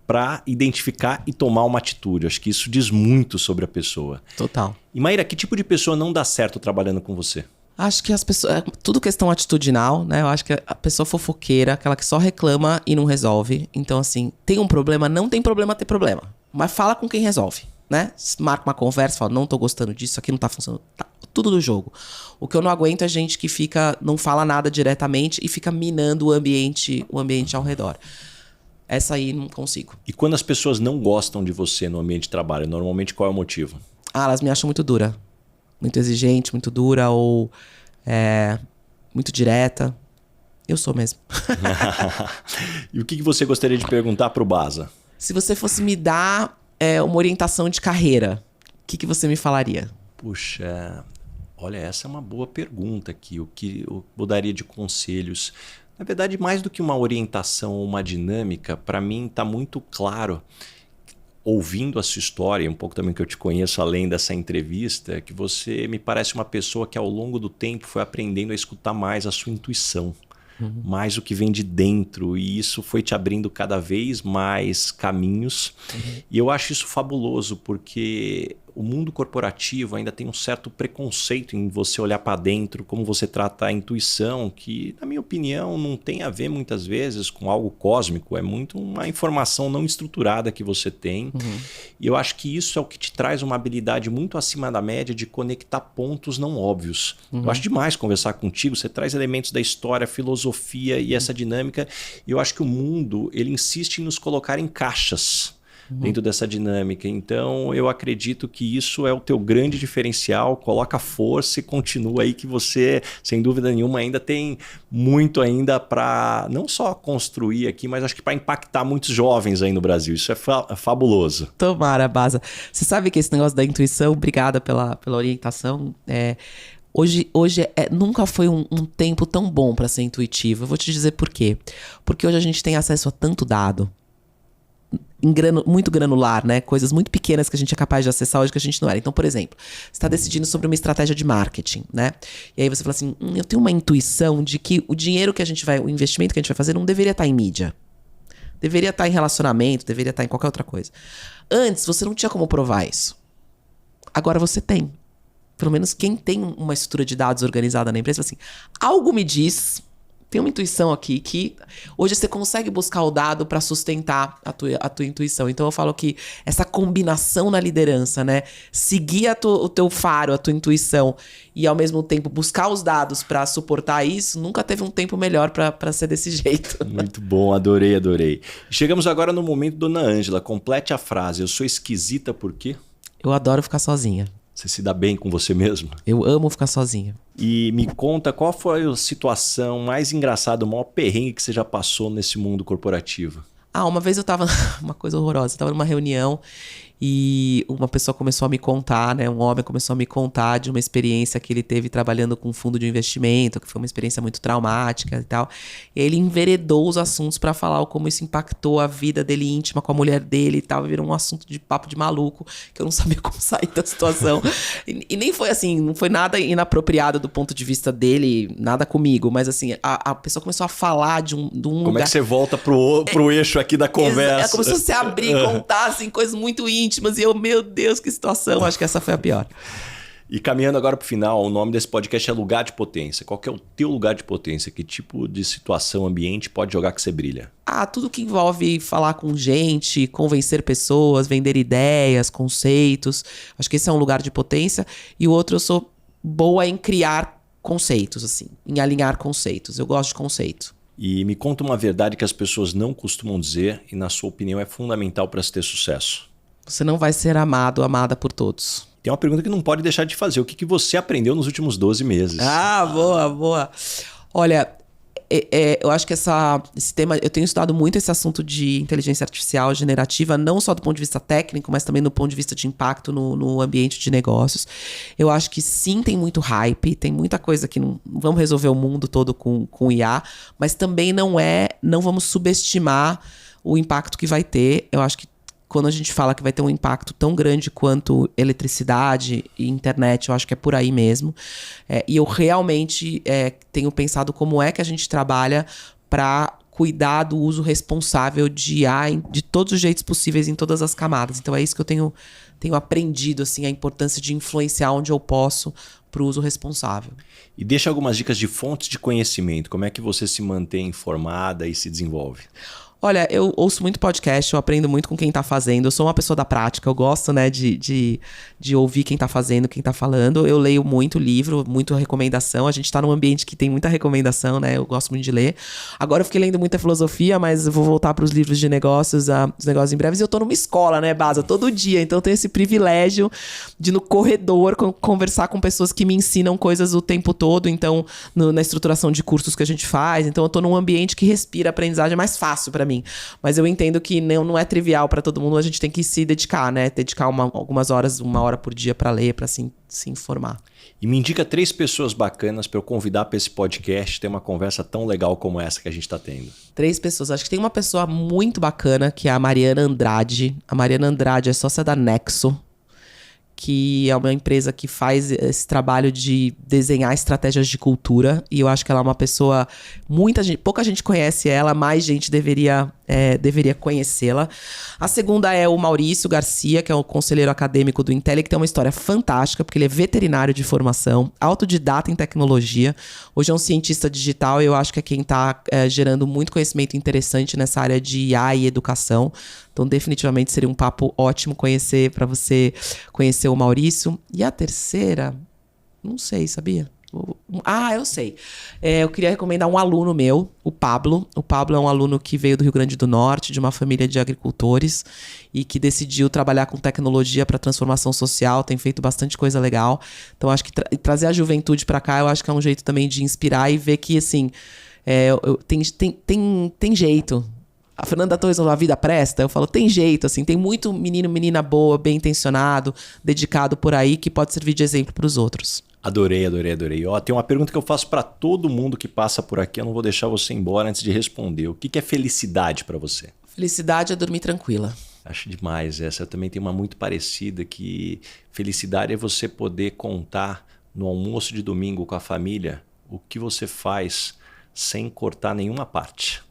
para identificar e tomar uma atitude. Acho que isso diz muito sobre a pessoa. Total. E Maíra, que tipo de pessoa não dá certo trabalhando com você? Acho que as pessoas... Tudo questão atitudinal, né? Eu acho que a pessoa fofoqueira, aquela que só reclama e não resolve. Então, assim, tem um problema, não tem problema ter problema. Mas fala com quem resolve, né? Marca uma conversa, fala, não tô gostando disso, aqui não tá funcionando. Tá, tudo do jogo. O que eu não aguento é gente que não fala nada diretamente e fica minando o ambiente ao redor. Essa aí não consigo. E quando as pessoas não gostam de você no ambiente de trabalho, normalmente qual é o motivo? Elas me acham muito dura. Muito exigente, muito dura ou muito direta. Eu sou mesmo. E o que você gostaria de perguntar para o Baza? Se você fosse me dar uma orientação de carreira, o que você me falaria? Puxa, olha, essa é uma boa pergunta aqui. O que eu daria de conselhos? Na verdade, mais do que uma orientação ou uma dinâmica, para mim está muito claro, ouvindo a sua história, um pouco também que eu te conheço além dessa entrevista, que você me parece uma pessoa que ao longo do tempo foi aprendendo a escutar mais a sua intuição, mais o que vem de dentro, e isso foi te abrindo cada vez mais caminhos. E eu acho isso fabuloso, porque o mundo corporativo ainda tem um certo preconceito em você olhar para dentro, como você trata a intuição, que, na minha opinião, não tem a ver muitas vezes com algo cósmico, é muito uma informação não estruturada que você tem. E eu acho que isso é o que te traz uma habilidade muito acima da média de conectar pontos não óbvios. Eu acho demais conversar contigo, você traz elementos da história, filosofia e essa dinâmica, e eu acho que o mundo ele insiste em nos colocar em caixas dentro dessa dinâmica. Então eu acredito que isso é o teu grande diferencial. Coloca força e continua aí, que você, sem dúvida nenhuma, ainda tem muito ainda para não só construir aqui, mas acho que para impactar muitos jovens aí no Brasil. Isso é fabuloso. Tomara, Baza. Você sabe que esse negócio da intuição, obrigada pela orientação, hoje nunca foi um tempo tão bom para ser intuitivo. Eu vou te dizer por quê. Porque hoje a gente tem acesso a tanto dado, muito granular, né? Coisas muito pequenas que a gente é capaz de acessar hoje que a gente não era. Então, por exemplo, você está decidindo sobre uma estratégia de marketing, né? E aí você fala assim, eu tenho uma intuição de que o dinheiro que o investimento que a gente vai fazer não deveria estar em mídia. Deveria estar em relacionamento, deveria estar em qualquer outra coisa. Antes, você não tinha como provar isso. Agora você tem. Pelo menos quem tem uma estrutura de dados organizada na empresa, assim, algo me diz... Tem uma intuição aqui que hoje você consegue buscar o dado para sustentar a tua intuição. Então eu falo que essa combinação na liderança, né? Seguir o teu faro, a tua intuição e ao mesmo tempo buscar os dados para suportar isso, nunca teve um tempo melhor para ser desse jeito. Muito bom, adorei. Chegamos agora no momento, dona Ângela. Complete a frase. Eu sou esquisita por quê? Eu adoro ficar sozinha. Você se dá bem com você mesmo? Eu amo ficar sozinha. E me conta qual foi a situação mais engraçada, o maior perrengue que você já passou nesse mundo corporativo? Uma vez eu tava... Uma coisa horrorosa. Eu tava numa reunião e uma pessoa começou a me contar, né? Um homem começou a me contar de uma experiência que ele teve trabalhando com um fundo de investimento, que foi uma experiência muito traumática e tal. E ele enveredou os assuntos pra falar como isso impactou a vida dele íntima com a mulher dele e tal. Virou um assunto de papo de maluco, que eu não sabia como sair da situação. E nem foi assim, não foi nada inapropriado do ponto de vista dele, nada comigo. Mas assim, a pessoa começou a falar de um lugar... Como é que você volta pro eixo aqui da conversa? Ela começou a se abrir, contar assim, coisas muito íntimas. E eu, meu Deus, que situação. Acho que essa foi a pior. E caminhando agora pro final, o nome desse podcast é Lugar de Potência. Qual que é o teu lugar de potência? Que tipo de situação, ambiente pode jogar que você brilha? Tudo que envolve falar com gente, convencer pessoas, vender ideias, conceitos. Acho que esse é um lugar de potência. E o outro, eu sou boa em criar conceitos, assim. Em alinhar conceitos. Eu gosto de conceito. E me conta uma verdade que as pessoas não costumam dizer e, na sua opinião, é fundamental para se ter sucesso. Você não vai ser amado ou amada por todos. Tem uma pergunta que não pode deixar de fazer. O que você aprendeu nos últimos 12 meses? Boa. Olha, eu acho que esse tema... Eu tenho estudado muito esse assunto de inteligência artificial generativa, não só do ponto de vista técnico, mas também do ponto de vista de impacto no ambiente de negócios. Eu acho que sim, tem muito hype, tem muita coisa que não vamos resolver o mundo todo com IA, mas também não vamos subestimar o impacto que vai ter. Eu acho que quando a gente fala que vai ter um impacto tão grande quanto eletricidade e internet, eu acho que é por aí mesmo. E eu realmente tenho pensado como é que a gente trabalha para cuidar do uso responsável de IA de todos os jeitos possíveis, em todas as camadas. Então é isso que eu tenho aprendido, assim, a importância de influenciar onde eu posso para o uso responsável. E deixa algumas dicas de fontes de conhecimento. Como é que você se mantém informada e se desenvolve? Olha, eu ouço muito podcast, eu aprendo muito com quem tá fazendo. Eu sou uma pessoa da prática, eu gosto, né, de ouvir quem tá fazendo, quem tá falando. Eu leio muito livro, muita recomendação. A gente tá num ambiente que tem muita recomendação, né? Eu gosto muito de ler. Agora eu fiquei lendo muita filosofia, mas eu vou voltar pros livros de negócios, os negócios em breves. E eu tô numa escola, né, Baza, todo dia. Então eu tenho esse privilégio de, no corredor, conversar com pessoas que me ensinam coisas o tempo todo. Então, na estruturação de cursos que a gente faz. Então eu tô num ambiente que respira aprendizagem, é mais fácil pra mim. Mas eu entendo que não é trivial para todo mundo, a gente tem que se dedicar, né? Dedicar algumas horas, 1 hora por dia para ler, para se informar. E me indica 3 pessoas bacanas para eu convidar para esse podcast ter uma conversa tão legal como essa que a gente está tendo. 3 pessoas. Acho que tem uma pessoa muito bacana, que é a Mariana Andrade. A Mariana Andrade é sócia da Nexo, que é uma empresa que faz esse trabalho de desenhar estratégias de cultura. E eu acho que ela é uma pessoa... pouca gente conhece ela, mais gente deveria conhecê-la. A segunda é o Maurício Garcia, que é o conselheiro acadêmico do Intel, que tem uma história fantástica, porque ele é veterinário de formação, autodidata em tecnologia. Hoje é um cientista digital e eu acho que é quem está gerando muito conhecimento interessante nessa área de IA e educação. Então, definitivamente, seria um papo ótimo para você conhecer o Maurício. E a terceira, não sei, sabia? Eu sei. Eu queria recomendar um aluno meu, o Pablo. O Pablo é um aluno que veio do Rio Grande do Norte, de uma família de agricultores, e que decidiu trabalhar com tecnologia para transformação social, tem feito bastante coisa legal. Então, acho que trazer a juventude para cá, eu acho que é um jeito também de inspirar e ver que, assim, tem jeito. A Fernanda Torres, a vida presta, eu falo, tem jeito, assim, tem muito menina boa, bem intencionado, dedicado por aí, que pode servir de exemplo para os outros. Adorei. Ó, tem uma pergunta que eu faço para todo mundo que passa por aqui, eu não vou deixar você embora antes de responder. O que é felicidade para você? Felicidade é dormir tranquila. Acho demais essa. Eu também tenho uma muito parecida, que felicidade é você poder contar no almoço de domingo com a família o que você faz sem cortar nenhuma parte.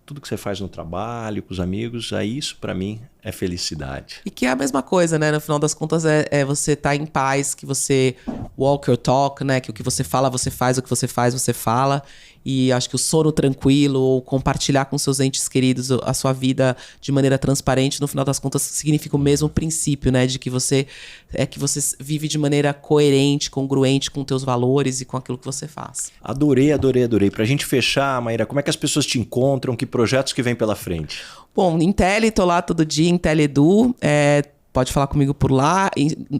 Tudo que você faz no trabalho, com os amigos, isso para mim é felicidade. E que é a mesma coisa, né? No final das contas é você estar em paz, que você walk your talk, né? Que o que você fala, você faz, o que você faz, você fala. E acho que o sono tranquilo, ou compartilhar com seus entes queridos a sua vida de maneira transparente, no final das contas significa o mesmo princípio, né? De que você vive de maneira coerente, congruente com teus valores e com aquilo que você faz. Adorei. Pra gente fechar, Maíra, como é que as pessoas te encontram? Que projetos que vêm pela frente? Bom, Intel, tô lá todo dia, Intel Edu, pode falar comigo por lá,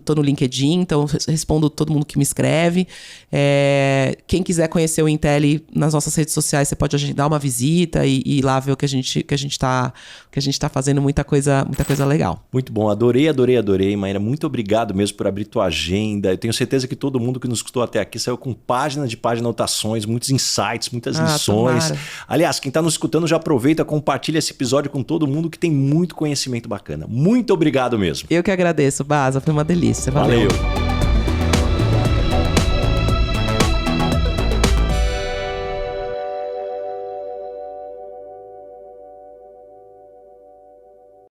tô no LinkedIn, então respondo todo mundo que me escreve. Quem quiser conhecer o Intel nas nossas redes sociais, você pode agendar uma visita e ir lá ver o que a gente tá fazendo, muita coisa legal. Muito bom, adorei, Maíra, muito obrigado mesmo por abrir tua agenda. Eu tenho certeza que todo mundo que nos escutou até aqui saiu com página de anotações, muitos insights, muitas lições. Tomara. Aliás, quem está nos escutando já aproveita, compartilha esse episódio com todo mundo que tem muito conhecimento bacana. Muito obrigado mesmo. Eu que agradeço, Baza. Foi uma delícia. Valeu.